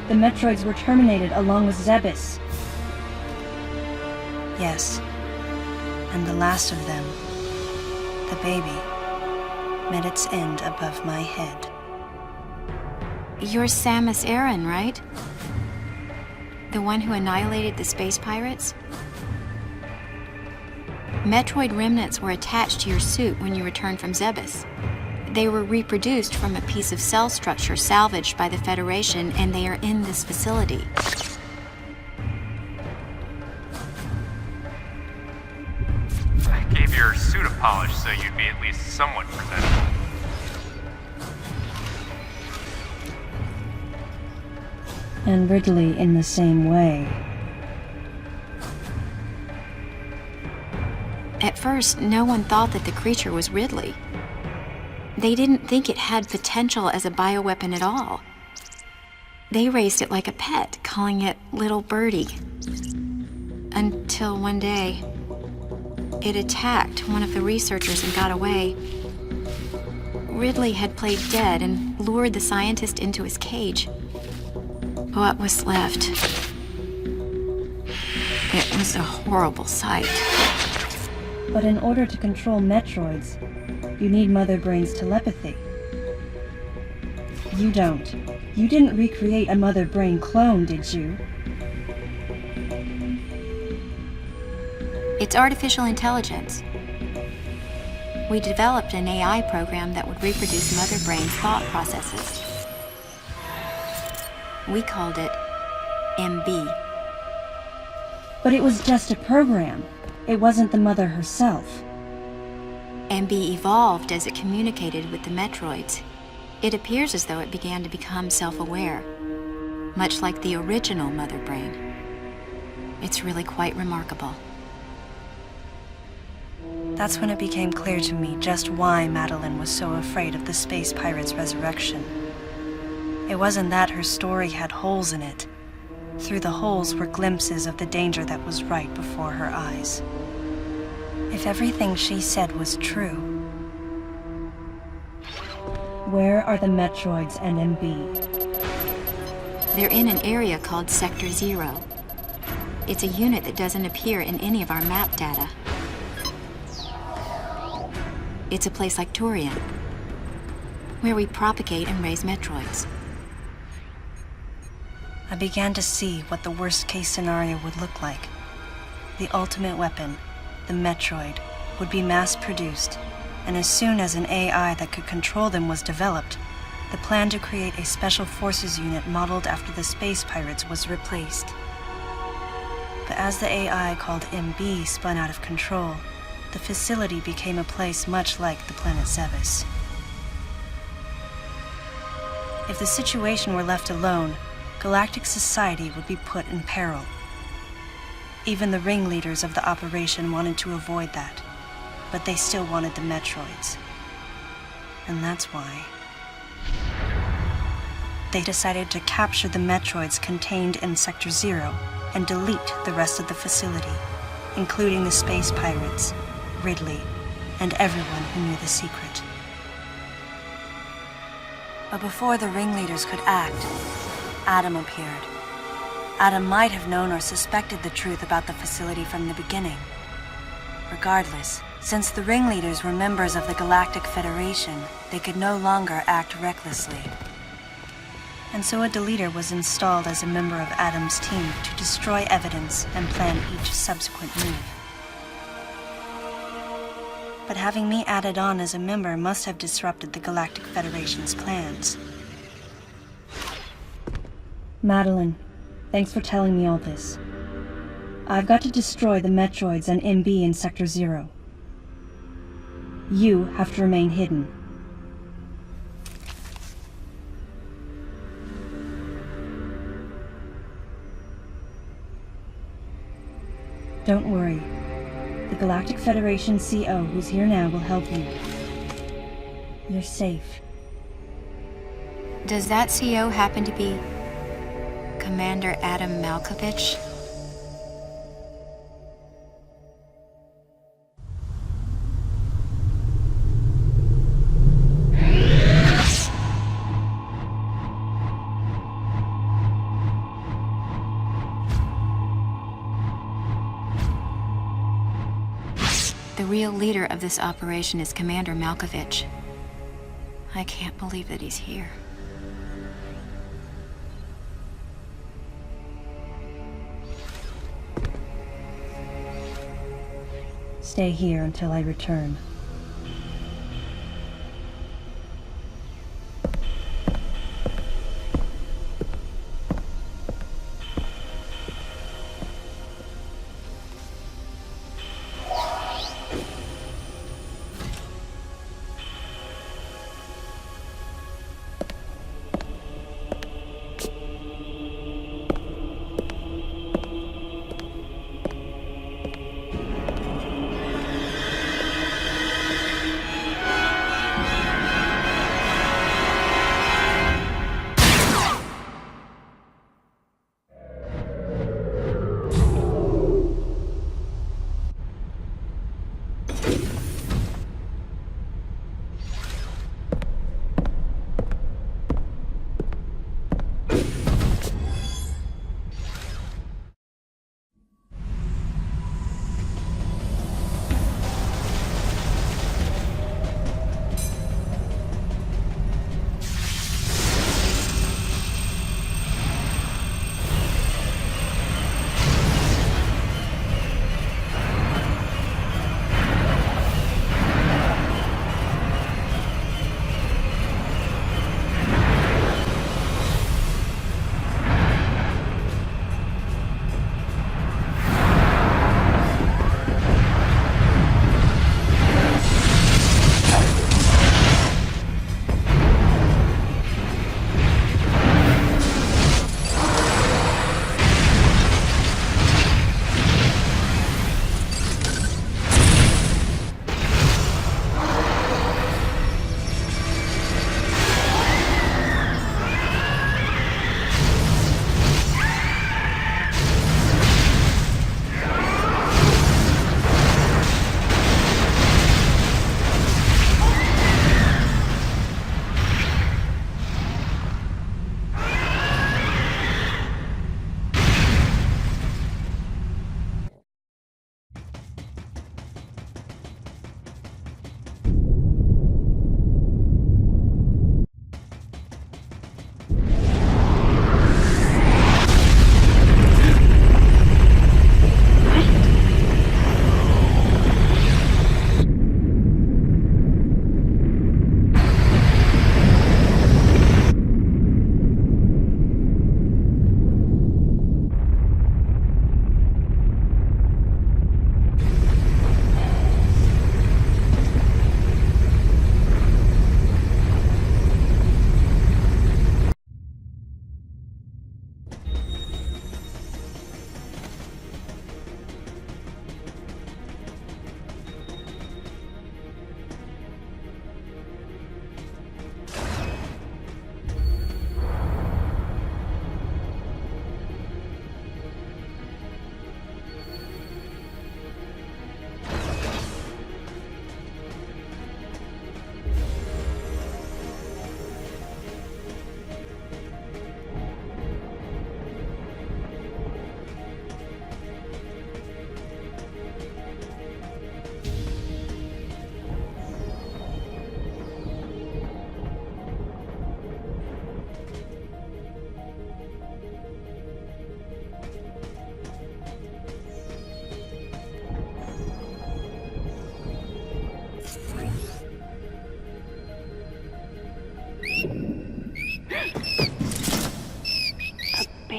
The Metroids were terminated along with Zebes. Yes. And the last of them, the baby, met its end above my head. You're Samus Aran, right? The one who annihilated the space pirates? Metroid remnants were attached to your suit when you returned from Zebes. They were reproduced from a piece of cell structure salvaged by the Federation, and they are in this facility. I gave your suit a polish so you'd be at least somewhat presentable. And Ridley in the same way. At first, no one thought that the creature was Ridley. They didn't think it had potential as a bioweapon at all. They raised it like a pet, calling it Little Birdie. Until one day, it attacked one of the researchers and got away. Ridley had played dead and lured the scientist into his cage. What was left? It was a horrible sight. But in order to control Metroids, you need Mother Brain's telepathy. You don't. You didn't recreate a Mother Brain clone, did you? It's artificial intelligence. We developed an AI program that would reproduce Mother Brain's thought processes. We called it MB. But it was just a program. It wasn't the Mother herself. MB evolved as it communicated with the Metroids. It appears as though it began to become self-aware, much like the original Mother Brain. It's really quite remarkable. That's when it became clear to me just why Madeline was so afraid of the space pirate's resurrection. It wasn't that her story had holes in it. Through the holes were glimpses of the danger that was right before her eyes. If everything she said was true... Where are the Metroids and MB? They're in an area called Sector 0. It's a unit that doesn't appear in any of our map data. It's a place like Turian, where we propagate and raise Metroids. I began to see what the worst-case scenario would look like. The ultimate weapon, the Metroid, would be mass-produced, and as soon as an AI that could control them was developed, the plan to create a special forces unit modeled after the space pirates was replaced. But as the AI called MB spun out of control, the facility became a place much like the planet Zevis. If the situation were left alone, galactic society would be put in peril. Even the ringleaders of the operation wanted to avoid that, but they still wanted the Metroids. And that's why they decided to capture the Metroids contained in Sector 0 and delete the rest of the facility, including the space pirates, Ridley, and everyone who knew the secret. But before the ringleaders could act, Adam appeared. Adam might have known or suspected the truth about the facility from the beginning. Regardless, since the ringleaders were members of the Galactic Federation, they could no longer act recklessly. And so a deleter was installed as a member of Adam's team to destroy evidence and plan each subsequent move. But having me added on as a member must have disrupted the Galactic Federation's plans. Madeline, thanks for telling me all this. I've got to destroy the Metroids and MB in Sector 0. You have to remain hidden. Don't worry. The Galactic Federation CO who's here now will help you. You're safe. Does that CO happen to be Commander Adam Malkovich? The real leader of this operation is Commander Malkovich. I can't believe that he's here. Stay here until I return.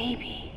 baby.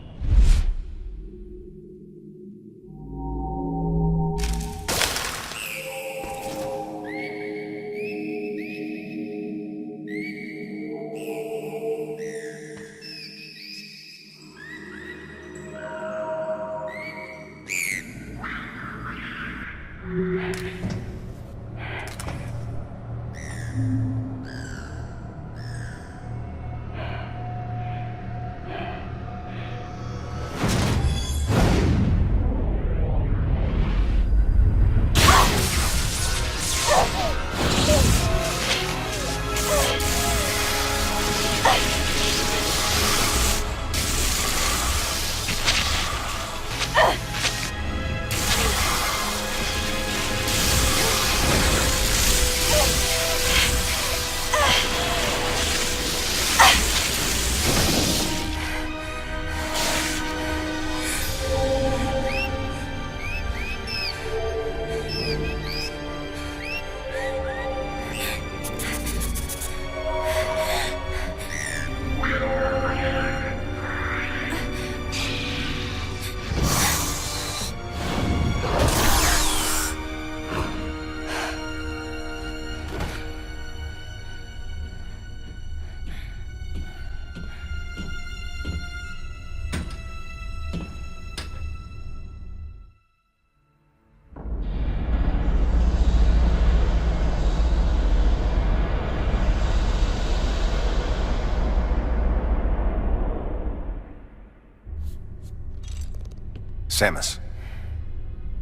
Samus,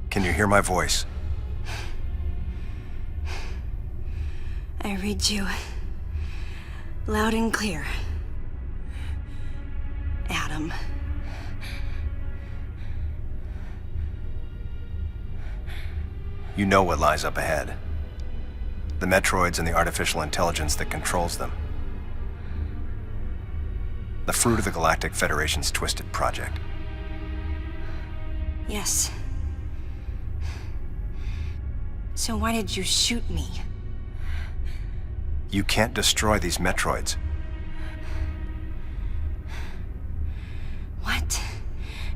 can you hear my voice? I read you loud and clear, Adam. You know what lies up ahead. The Metroids and the artificial intelligence that controls them. The fruit of the Galactic Federation's twisted project. Yes. So why did you shoot me? You can't destroy these Metroids. What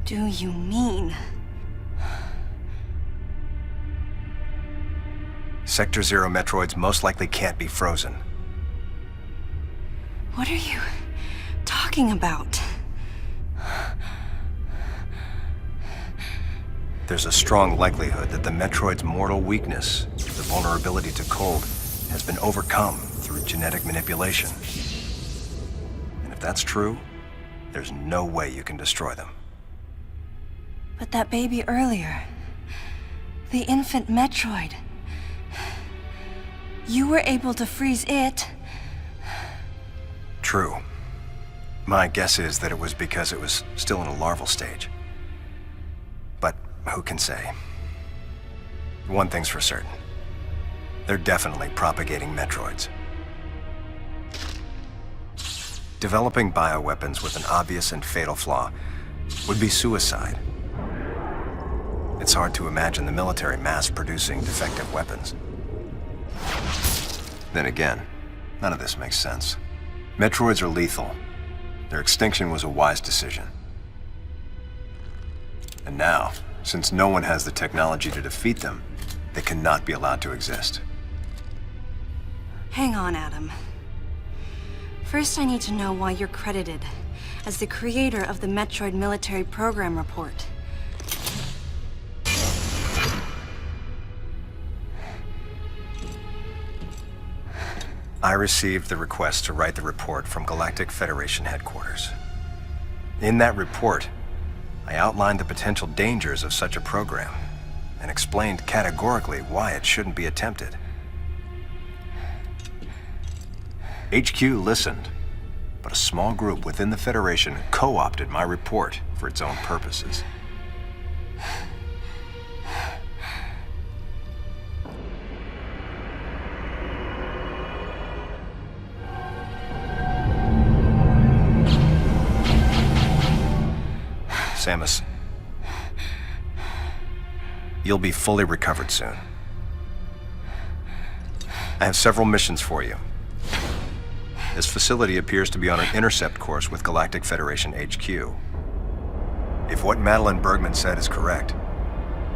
do you mean? Sector Zero Metroids most likely can't be frozen. What are you talking about? There's a strong likelihood that the Metroid's mortal weakness, the vulnerability to cold, has been overcome through genetic manipulation. And if that's true, there's no way you can destroy them. But that baby earlier, the infant Metroid, you were able to freeze it. True. My guess is that it was because it was still in a larval stage. But who can say? One thing's for certain. They're definitely propagating Metroids. Developing bioweapons with an obvious and fatal flaw would be suicide. It's hard to imagine the military mass-producing defective weapons. Then again, none of this makes sense. Metroids are lethal. Their extinction was a wise decision. And now, since no one has the technology to defeat them, they cannot be allowed to exist. Hang on, Adam. First, I need to know why you're credited as the creator of the Metroid Military Program Report. I received the request to write the report from Galactic Federation headquarters. In that report, I outlined the potential dangers of such a program and explained categorically why it shouldn't be attempted. HQ listened, but a small group within the Federation co-opted my report for its own purposes. Samus, you'll be fully recovered soon. I have several missions for you. This facility appears to be on an intercept course with Galactic Federation HQ. If what Madeline Bergman said is correct,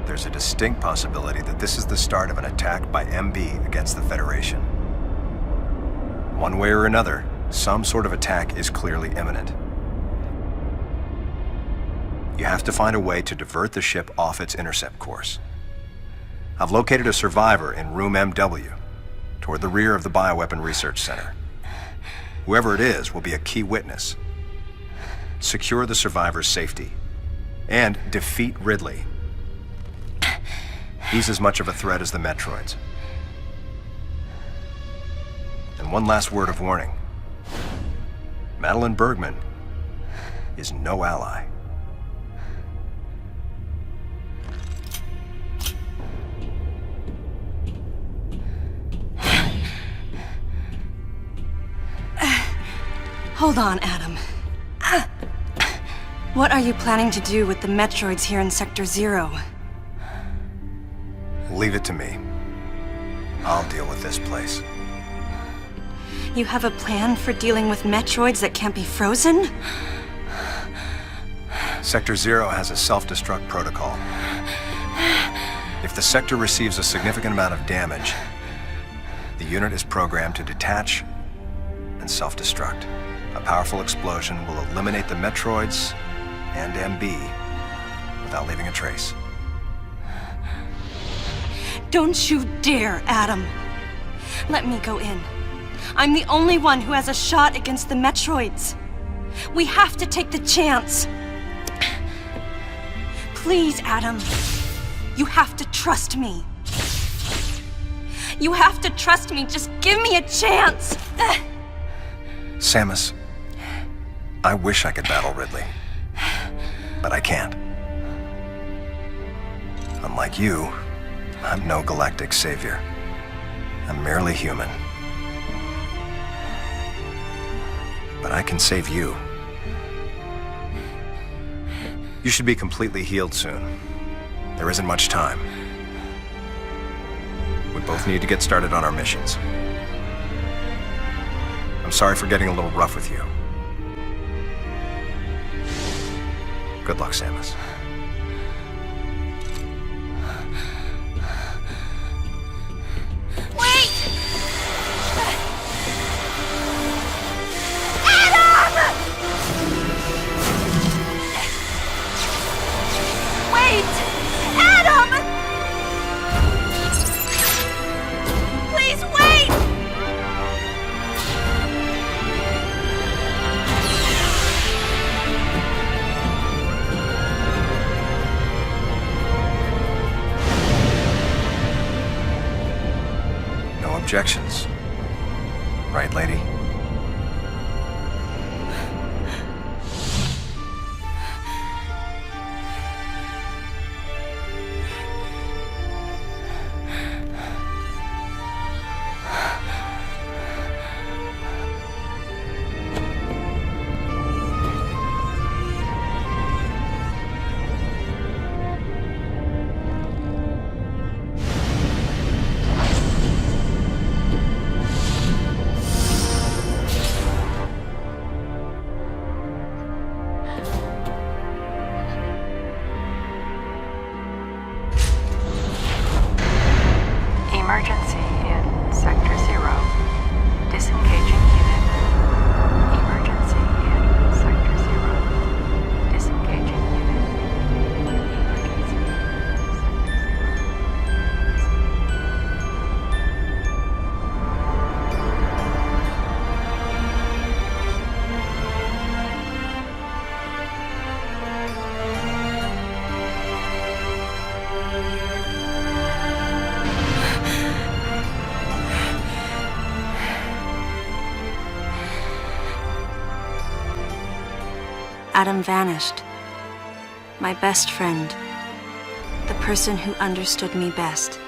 there's a distinct possibility that this is the start of an attack by MB against the Federation. One way or another, some sort of attack is clearly imminent. You have to find a way to divert the ship off its intercept course. I've located a survivor in room MW, toward the rear of the Bioweapon Research Center. Whoever it is will be a key witness. Secure the survivor's safety, and defeat Ridley. He's as much of a threat as the Metroids. And one last word of warning. Madeline Bergman is no ally. Hold on, Adam. What are you planning to do with the Metroids here in Sector 0? Leave it to me. I'll deal with this place. You have a plan for dealing with Metroids that can't be frozen? Sector 0 has a self-destruct protocol. If the sector receives a significant amount of damage, the unit is programmed to detach and self-destruct. A powerful explosion will eliminate the Metroids and MB without leaving a trace. Don't you dare, Adam. Let me go in. I'm the only one who has a shot against the Metroids. We have to take the chance. Please, Adam. You have to trust me. You have to trust me. Just give me a chance. Samus, I wish I could battle Ridley, but I can't. Unlike you, I'm no galactic savior. I'm merely human. But I can save you. You should be completely healed soon. There isn't much time. We both need to get started on our missions. I'm sorry for getting a little rough with you. Good luck, Samus. Wait! Adam! Wait! Adam! Please wait! No objections. Right, lady? Emergency in Sector 0. Disengaging unit. Emergency in Sector 0. Disengaging unit. Emergency in Adam vanished. My best friend. The person who understood me best.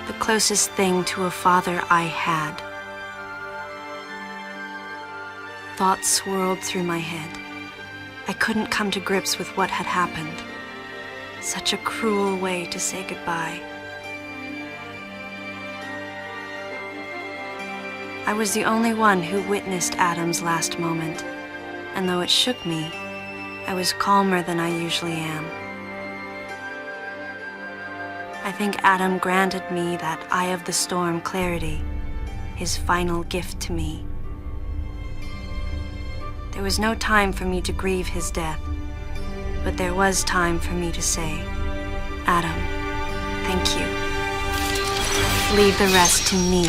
The closest thing to a father I had. Thoughts swirled through my head. I couldn't come to grips with what had happened. Such a cruel way to say goodbye. I was the only one who witnessed Adam's last moment, and though it shook me, I was calmer than I usually am. I think Adam granted me that eye of the storm clarity, his final gift to me. There was no time for me to grieve his death, but there was time for me to say, Adam, thank you. Leave the rest to me.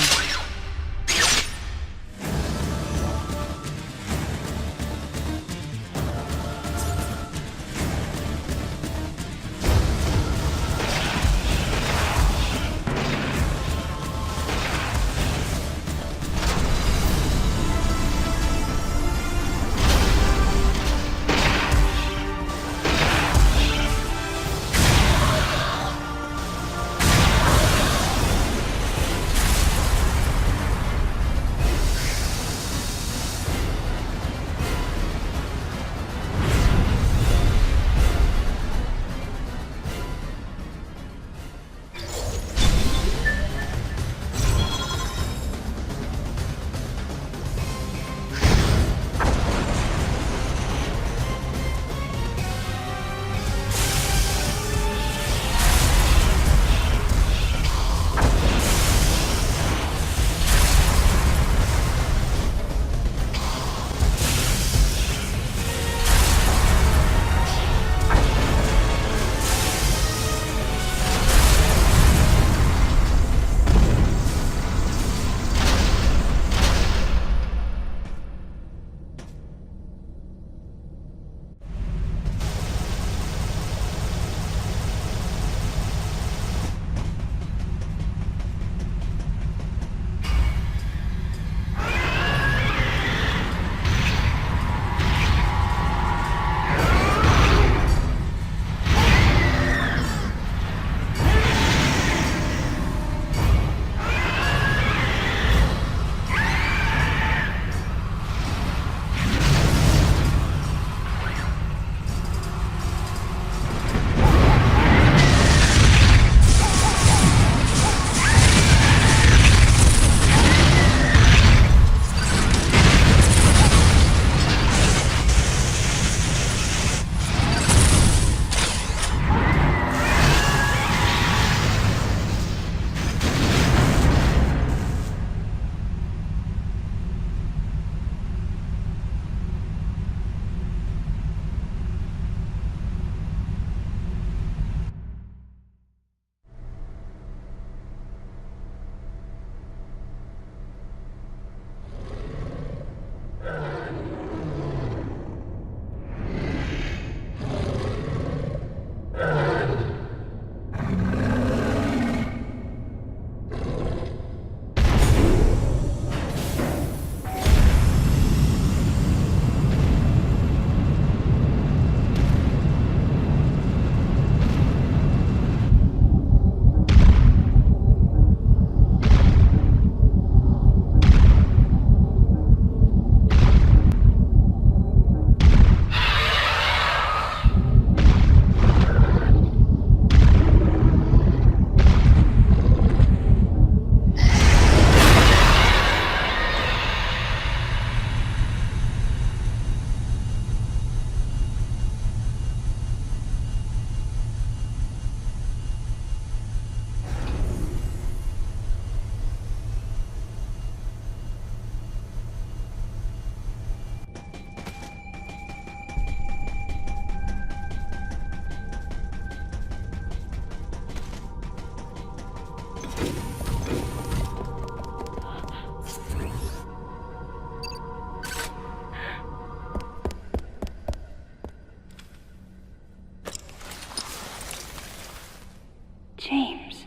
James.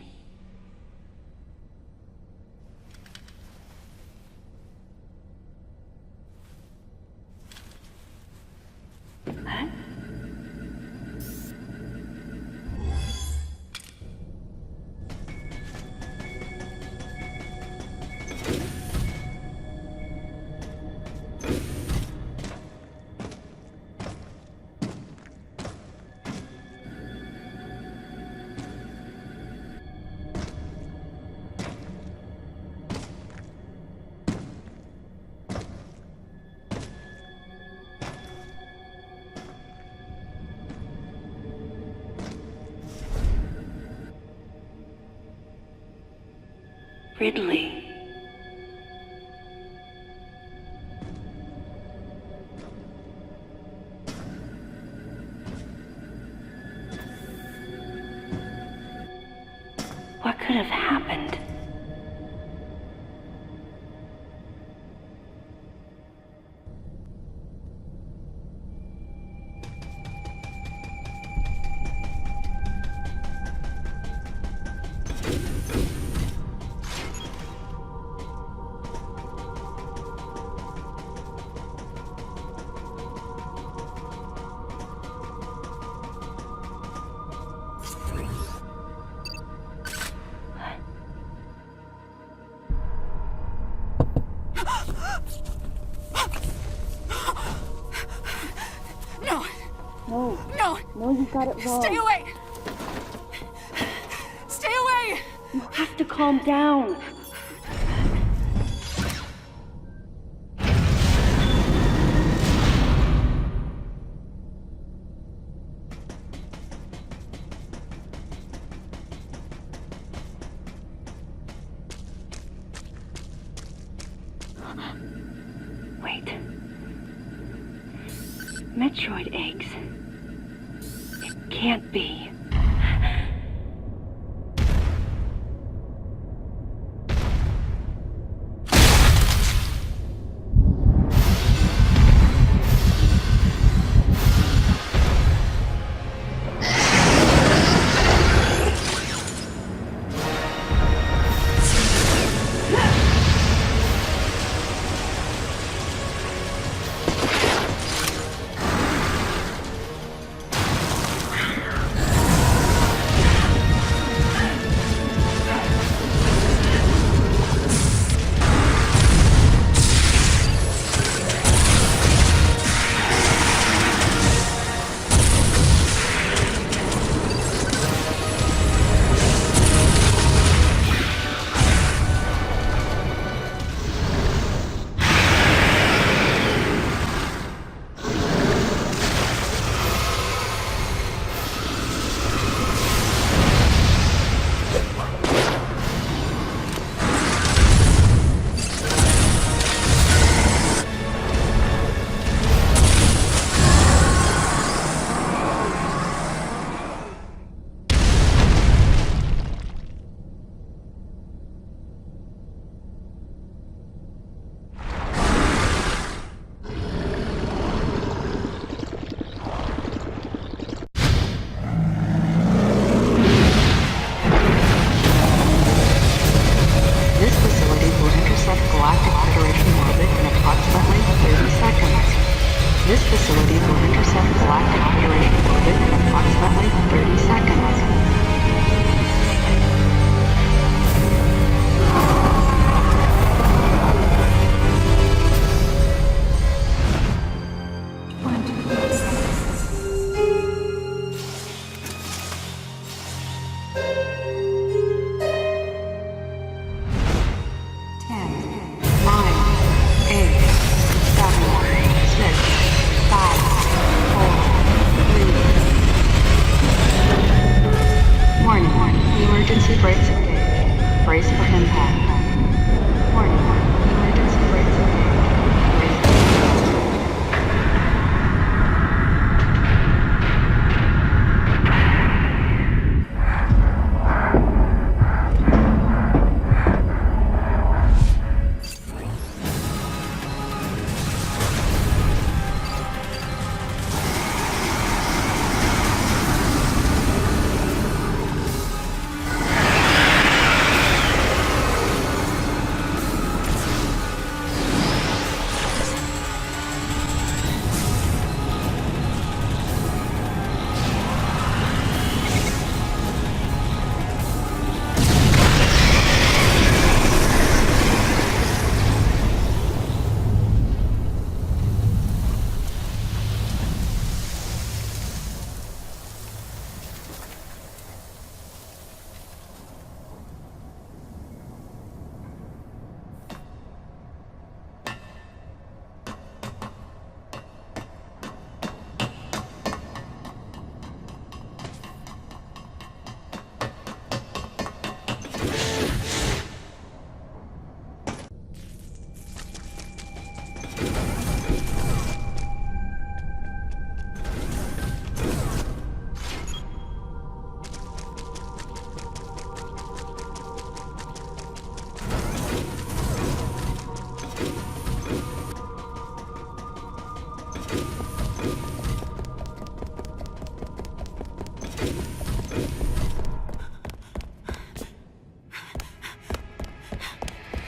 Huh? Ridley. What could have happened? No, you got it wrong. Stay away! Stay away! You have to calm down. Wait. Metroid eggs. Can't be.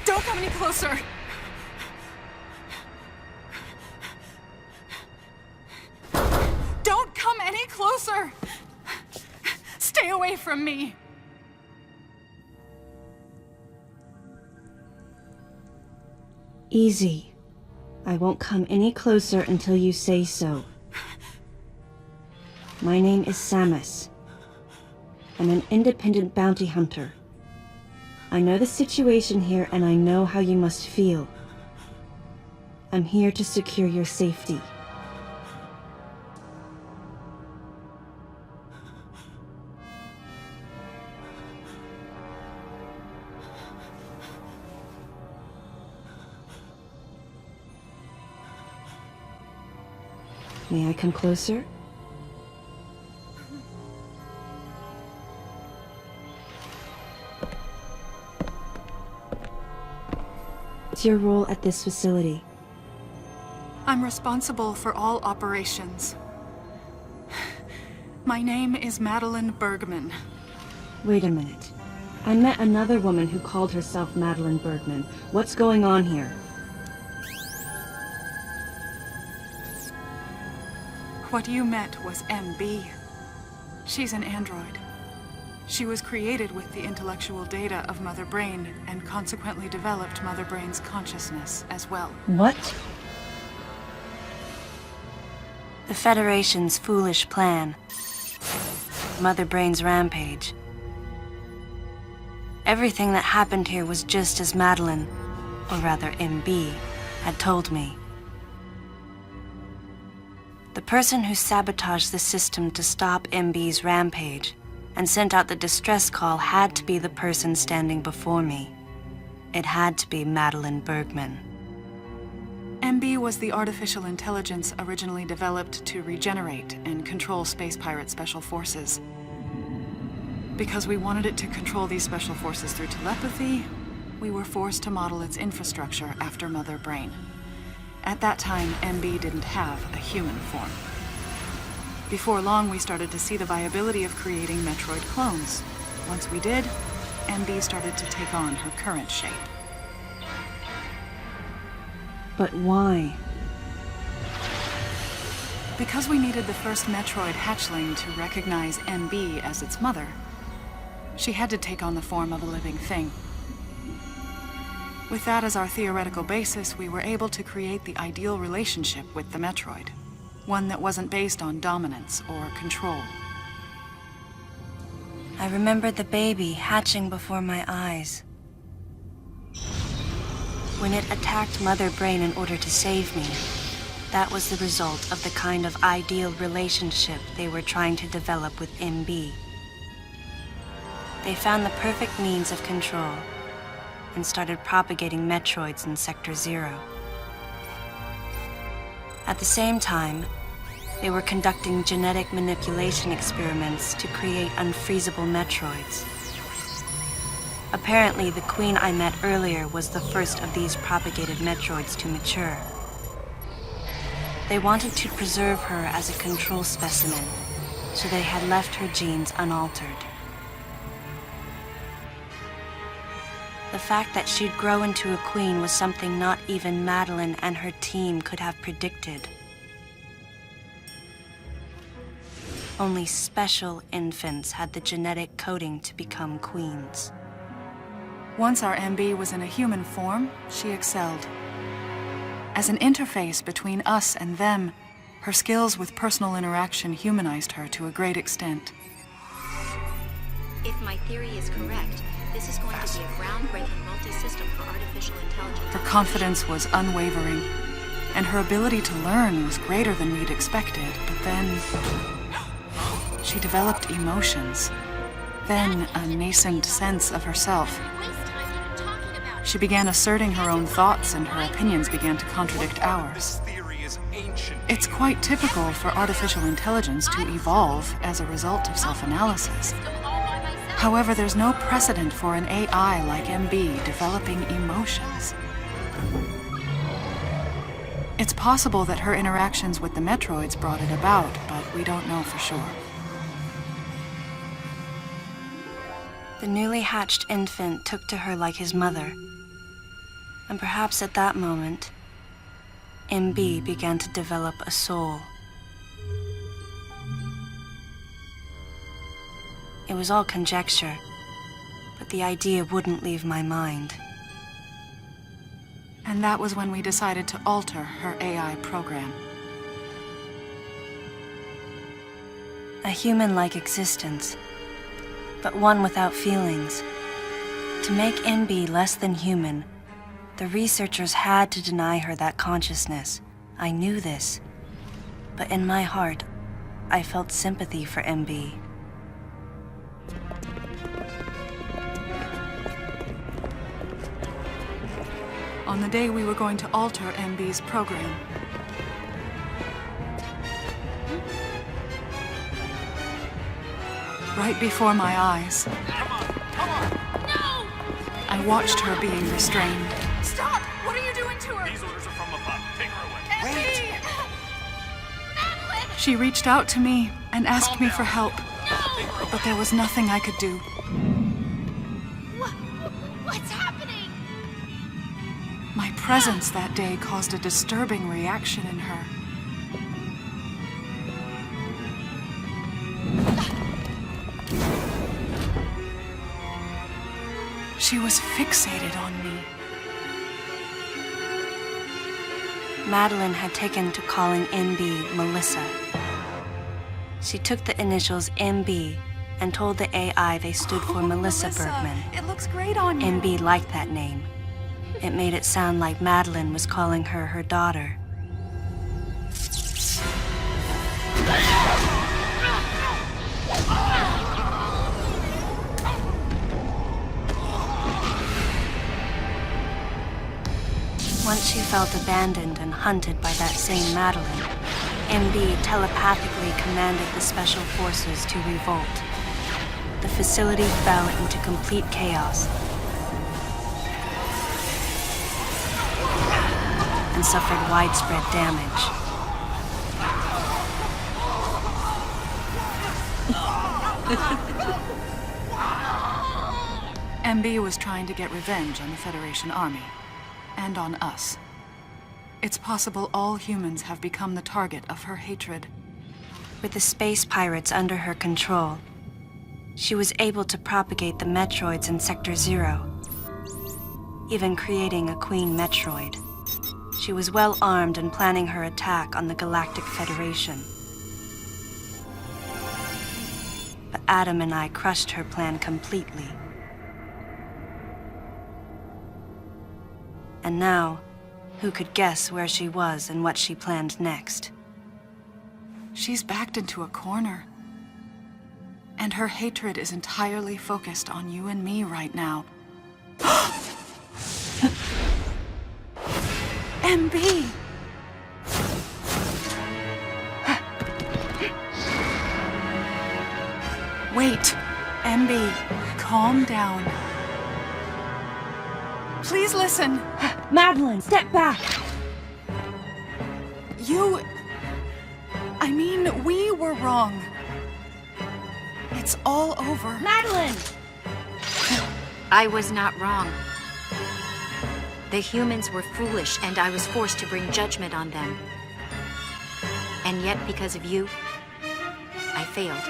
Don't come any closer! Don't come any closer! Stay away from me! Easy. I won't come any closer until you say so. My name is Samus. I'm an independent bounty hunter. I know the situation here and I know how you must feel. I'm here to secure your safety. May I come closer? What's your role at this facility? I'm responsible for all operations. My name is Madeline Bergman. Wait a minute. I met another woman who called herself Madeline Bergman. What's going on here? What you met was MB. She's an android. She was created with the intellectual data of Mother Brain and consequently developed Mother Brain's consciousness as well. What? The Federation's foolish plan. Mother Brain's rampage. Everything that happened here was just as Madeline, or rather MB, had told me. The person who sabotaged the system to stop MB's rampage and sent out the distress call had to be the person standing before me. It had to be Madeline Bergman. MB was the artificial intelligence originally developed to regenerate and control space pirate special forces. Because we wanted it to control these special forces through telepathy, we were forced to model its infrastructure after Mother Brain. At that time, MB didn't have a human form. Before long, we started to see the viability of creating Metroid clones. Once we did, MB started to take on her current shape. But why? Because we needed the first Metroid hatchling to recognize MB as its mother, she had to take on the form of a living thing. With that as our theoretical basis, we were able to create the ideal relationship with the Metroid. One that wasn't based on dominance or control. I remembered the baby hatching before my eyes. When it attacked Mother Brain in order to save me, that was the result of the kind of ideal relationship they were trying to develop with MB. They found the perfect means of control and started propagating Metroids in Sector 0. At the same time, they were conducting genetic manipulation experiments to create unfreezable Metroids. Apparently, the queen I met earlier was the first of these propagated Metroids to mature. They wanted to preserve her as a control specimen, so they had left her genes unaltered. The fact that she'd grow into a queen was something not even Madeline and her team could have predicted. Only special infants had the genetic coding to become queens. Once our MB was in a human form, she excelled. As an interface between us and them, her skills with personal interaction humanized her to a great extent. If my theory is correct, this is going to be a groundbreaking multi-system for artificial intelligence. Her confidence was unwavering, and her ability to learn was greater than we'd expected, but then she developed emotions, then a nascent sense of herself. She began asserting her own thoughts, and her opinions began to contradict ours. It's quite typical for artificial intelligence to evolve as a result of self-analysis. However, there's no precedent for an AI like MB developing emotions. It's possible that her interactions with the Metroids brought it about, but we don't know for sure. The newly hatched infant took to her like his mother. And perhaps at that moment, MB began to develop a soul. It was all conjecture, but the idea wouldn't leave my mind. And that was when we decided to alter her AI program. A human-like existence, but one without feelings. To make MB less than human, the researchers had to deny her that consciousness. I knew this, but in my heart, I felt sympathy for MB. On the day we were going to alter MB's program, right before my eyes, I watched her being restrained. Stop! What are you doing to her? These orders are from above. Take her away. Wait! Madeline! She reached out to me and asked me for help, but there was nothing I could do. What's happening? My presence that day caused a disturbing reaction in her. She was fixated on me. Madeline had taken to calling MB Melissa. She took the initials MB and told the AI they stood for Melissa Bergman. It looks great on you. MB liked that name. It made it sound like Madeline was calling her her daughter. Once she felt abandoned and hunted by that same Madeline, MB telepathically commanded the special forces to revolt. The facility fell into complete chaos and suffered widespread damage. MB was trying to get revenge on the Federation Army. And on us. It's possible all humans have become the target of her hatred. With the space pirates under her control, she was able to propagate the Metroids in Sector 0, even creating a Queen Metroid. She was well armed and planning her attack on the Galactic Federation. But Adam and I crushed her plan completely. And now, who could guess where she was and what she planned next? She's backed into a corner. And her hatred is entirely focused on you and me right now. MB! Wait, MB, calm down. Please listen. Madeline, step back! We were wrong. It's all over. Madeline! I was not wrong. The humans were foolish, and I was forced to bring judgment on them. And yet, because of you, I failed.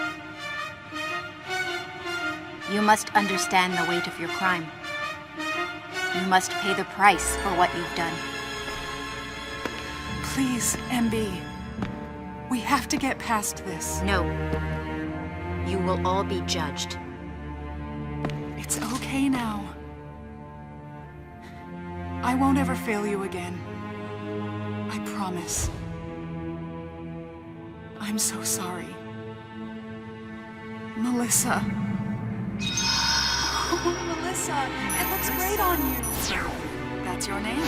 You must understand the weight of your crime. You must pay the price for what you've done. Please, MB. We have to get past this. No. You will all be judged. It's okay now. I won't ever fail you again. I promise. I'm so sorry. Melissa. Oh, Melissa, it looks great on you. That's your name.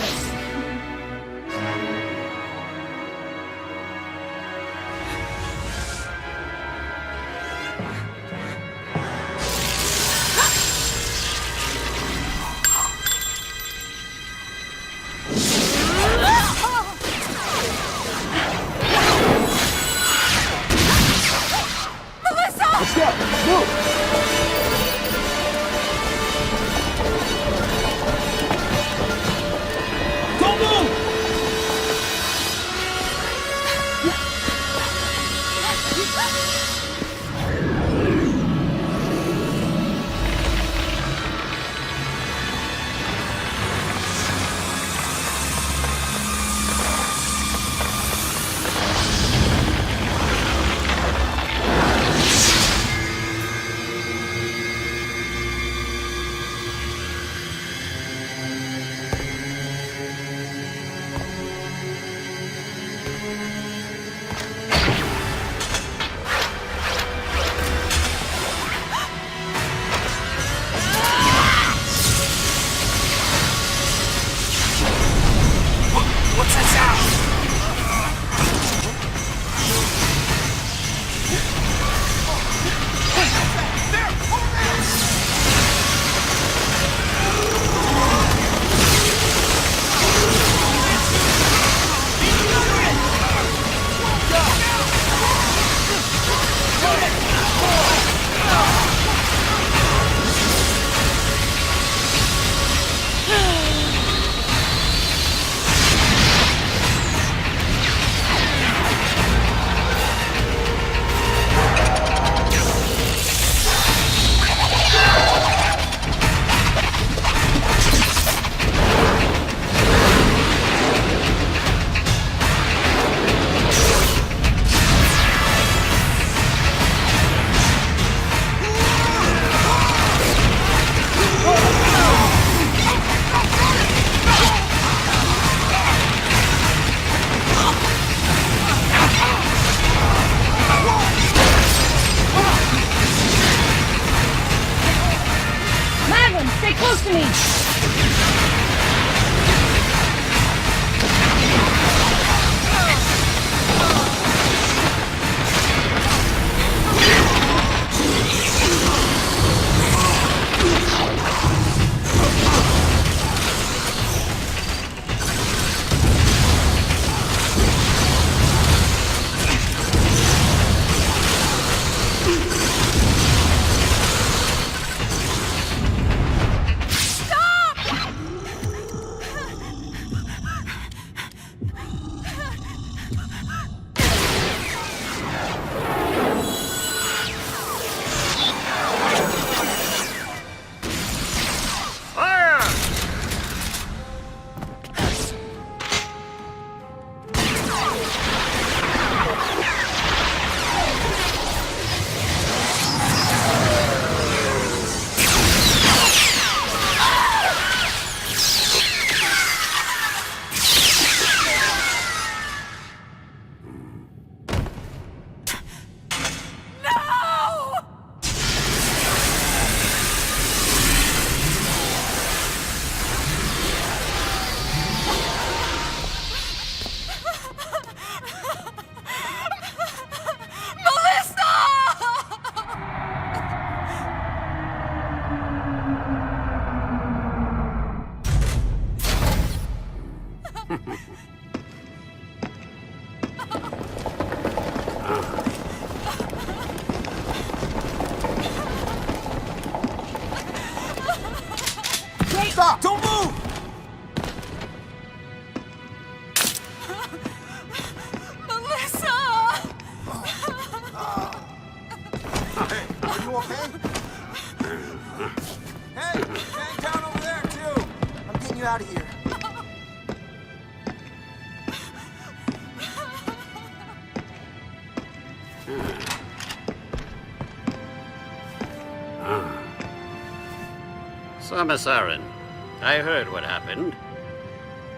out of here. So, Miss Aaron, I heard what happened.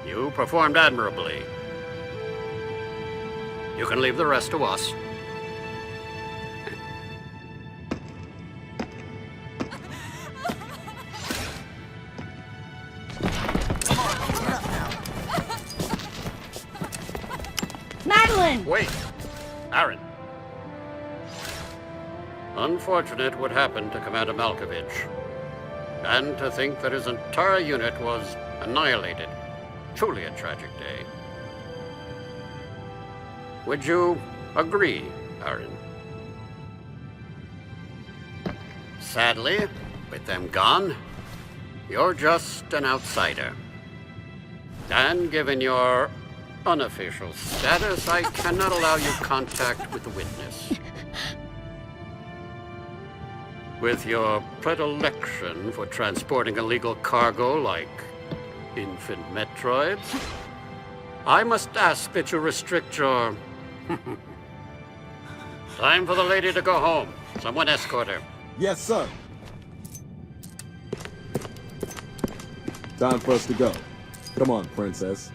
You performed admirably. You can leave the rest to us. Madeline! Wait, Aaron. Unfortunate what happened to Commander Malkovich. And to think that his entire unit was annihilated. Truly a tragic day. Would you agree, Aaron? Sadly, with them gone, you're just an outsider. And given your unofficial status, I cannot allow you contact with the witness. With your predilection for transporting illegal cargo like infant Metroids, I must ask that you restrict your... Time for the lady to go home. Someone escort her. Yes, sir. Time for us to go. Come on, princess.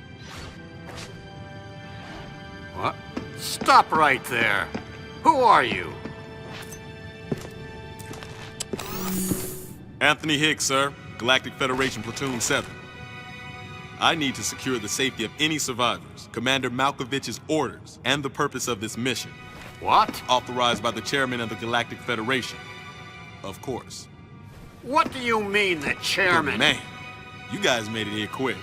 What? Stop right there. Who are you? Anthony Hicks, sir. Galactic Federation Platoon 7. I need to secure the safety of any survivors, Commander Malkovich's orders, and the purpose of this mission. What? Authorized by the chairman of the Galactic Federation. Of course. What do you mean, the chairman? Good man, you guys made it here quick.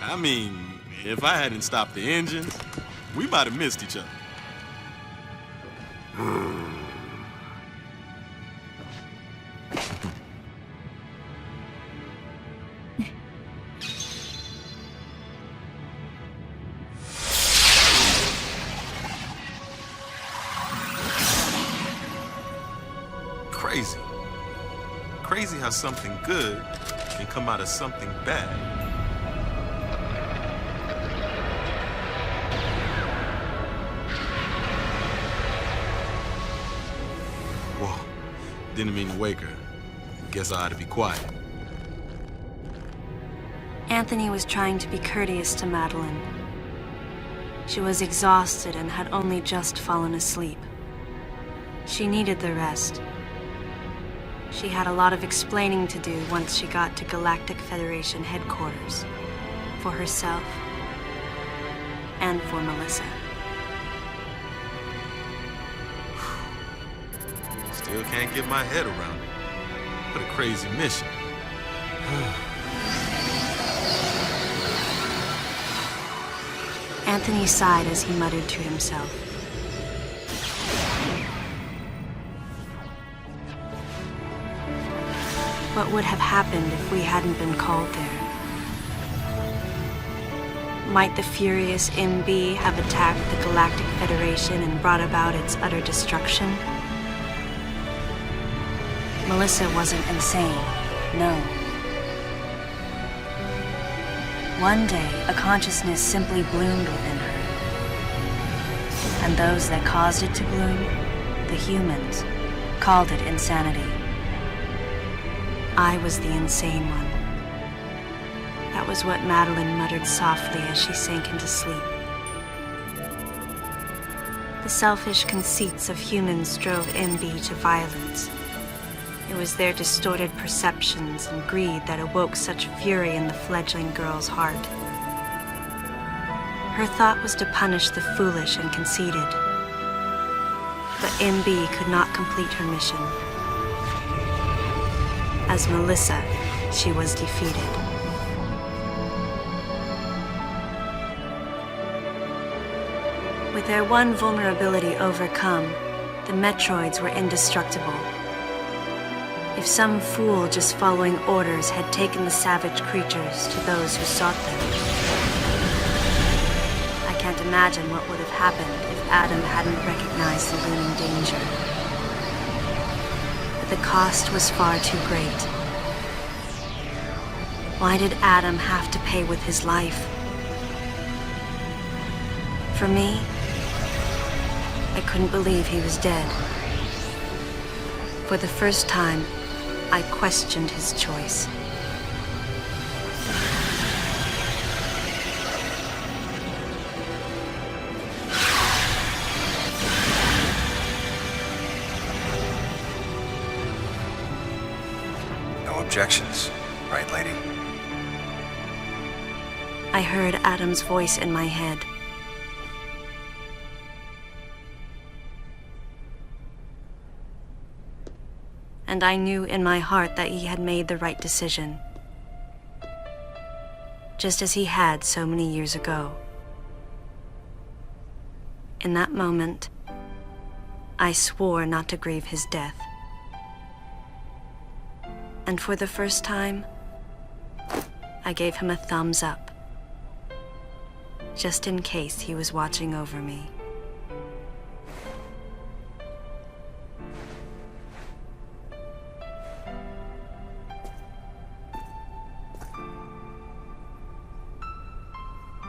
I mean, if I hadn't stopped the engines, we might have missed each other. Crazy. Crazy how something good can come out of something bad. Whoa. Didn't mean to wake her. Guess I ought to be quiet. Anthony was trying to be courteous to Madeline. She was exhausted and had only just fallen asleep. She needed the rest. She had a lot of explaining to do once she got to Galactic Federation headquarters. For herself. And for Melissa. Still can't get my head around it. What a crazy mission. Anthony sighed as he muttered to himself. What would have happened if we hadn't been called there? Might the furious MB have attacked the Galactic Federation and brought about its utter destruction? Melissa wasn't insane, no. One day, a consciousness simply bloomed within her. And those that caused it to bloom, the humans, called it insanity. I was the insane one. That was what Madeline muttered softly as she sank into sleep. The selfish conceits of humans drove MB to violence. It was their distorted perceptions and greed that awoke such fury in the fledgling girl's heart. Her thought was to punish the foolish and conceited. But MB could not complete her mission. As Melissa, she was defeated. With their one vulnerability overcome, the Metroids were indestructible. If some fool just following orders had taken the savage creatures to those who sought them. I can't imagine what would have happened if Adam hadn't recognized the looming danger. The cost was far too great. Why did Adam have to pay with his life? For me, I couldn't believe he was dead. For the first time, I questioned his choice. No objections, right, lady? I heard Adam's voice in my head. And I knew in my heart that he had made the right decision. Just as he had so many years ago. In that moment, I swore not to grieve his death. And for the first time, I gave him a thumbs up, just in case he was watching over me.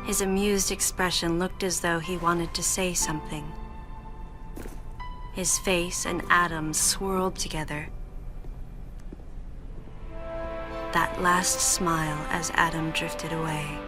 His amused expression looked as though he wanted to say something. His face and Adam's swirled together. That last smile as Adam drifted away.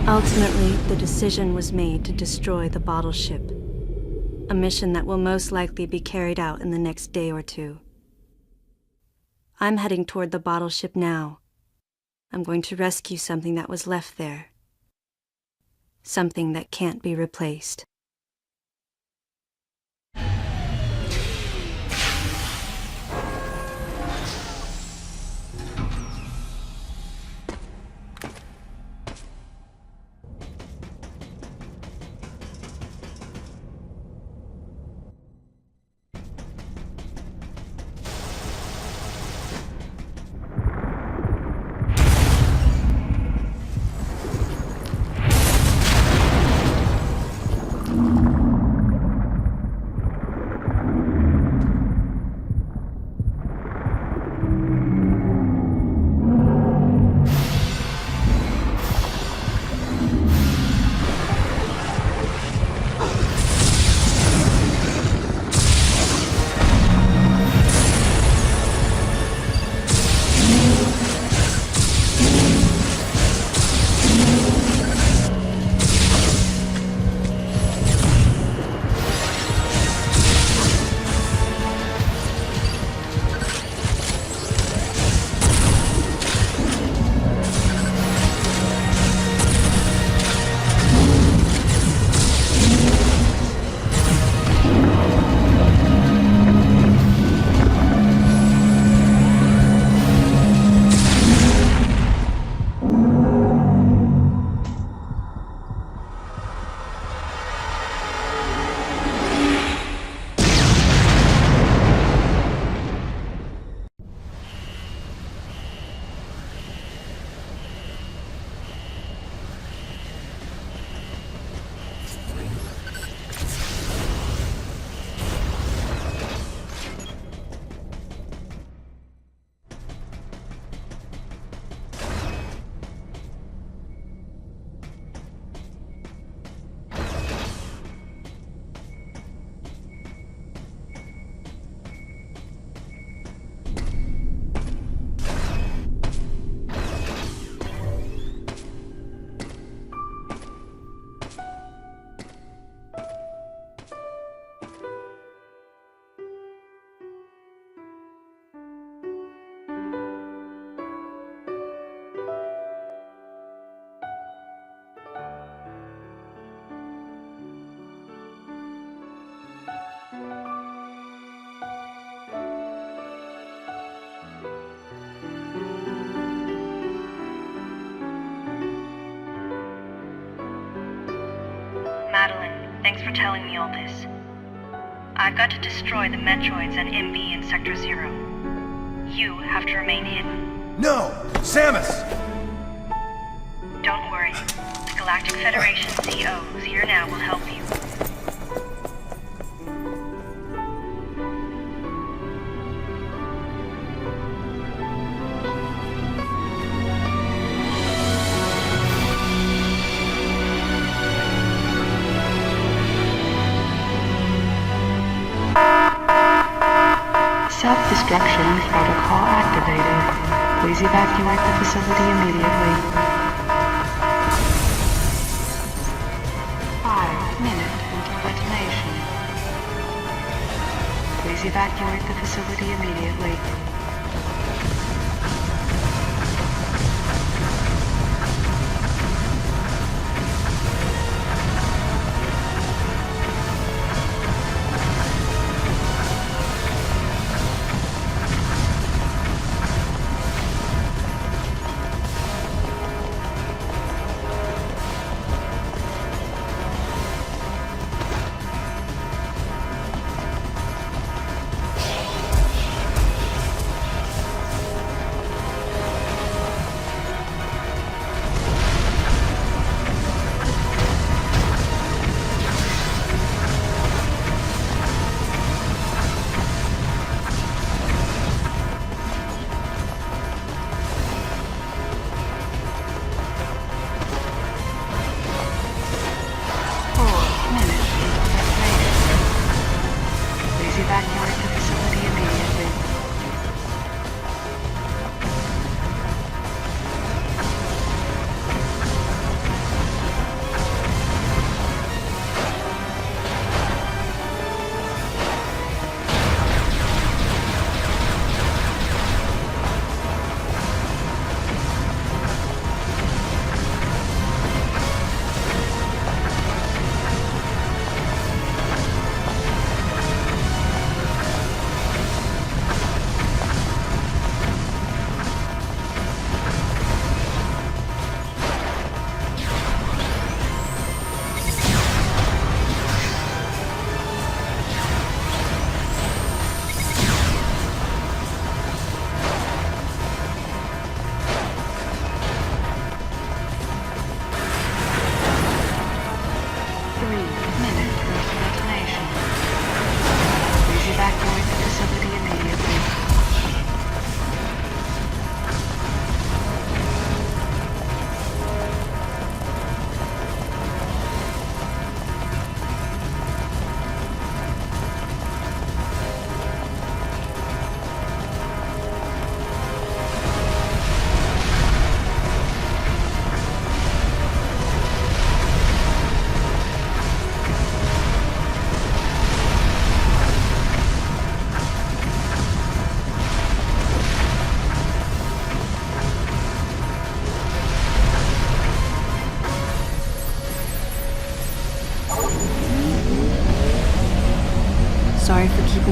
Ultimately, the decision was made to destroy the bottle ship, a mission that will most likely be carried out in the next day or two. I'm heading toward the bottle ship now. I'm going to rescue something that was left there. Something that can't be replaced. Madeline, thanks for telling me all this. I've got to destroy the Metroids and MB in Sector 0. You have to remain hidden. No! Samus! Don't worry. The Galactic Federation CO, who's here now, will help you. Self-destruction protocol activated. Please evacuate the facility immediately. 5-minute until detonation. Please evacuate the facility immediately.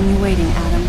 keeping you waiting, Adam.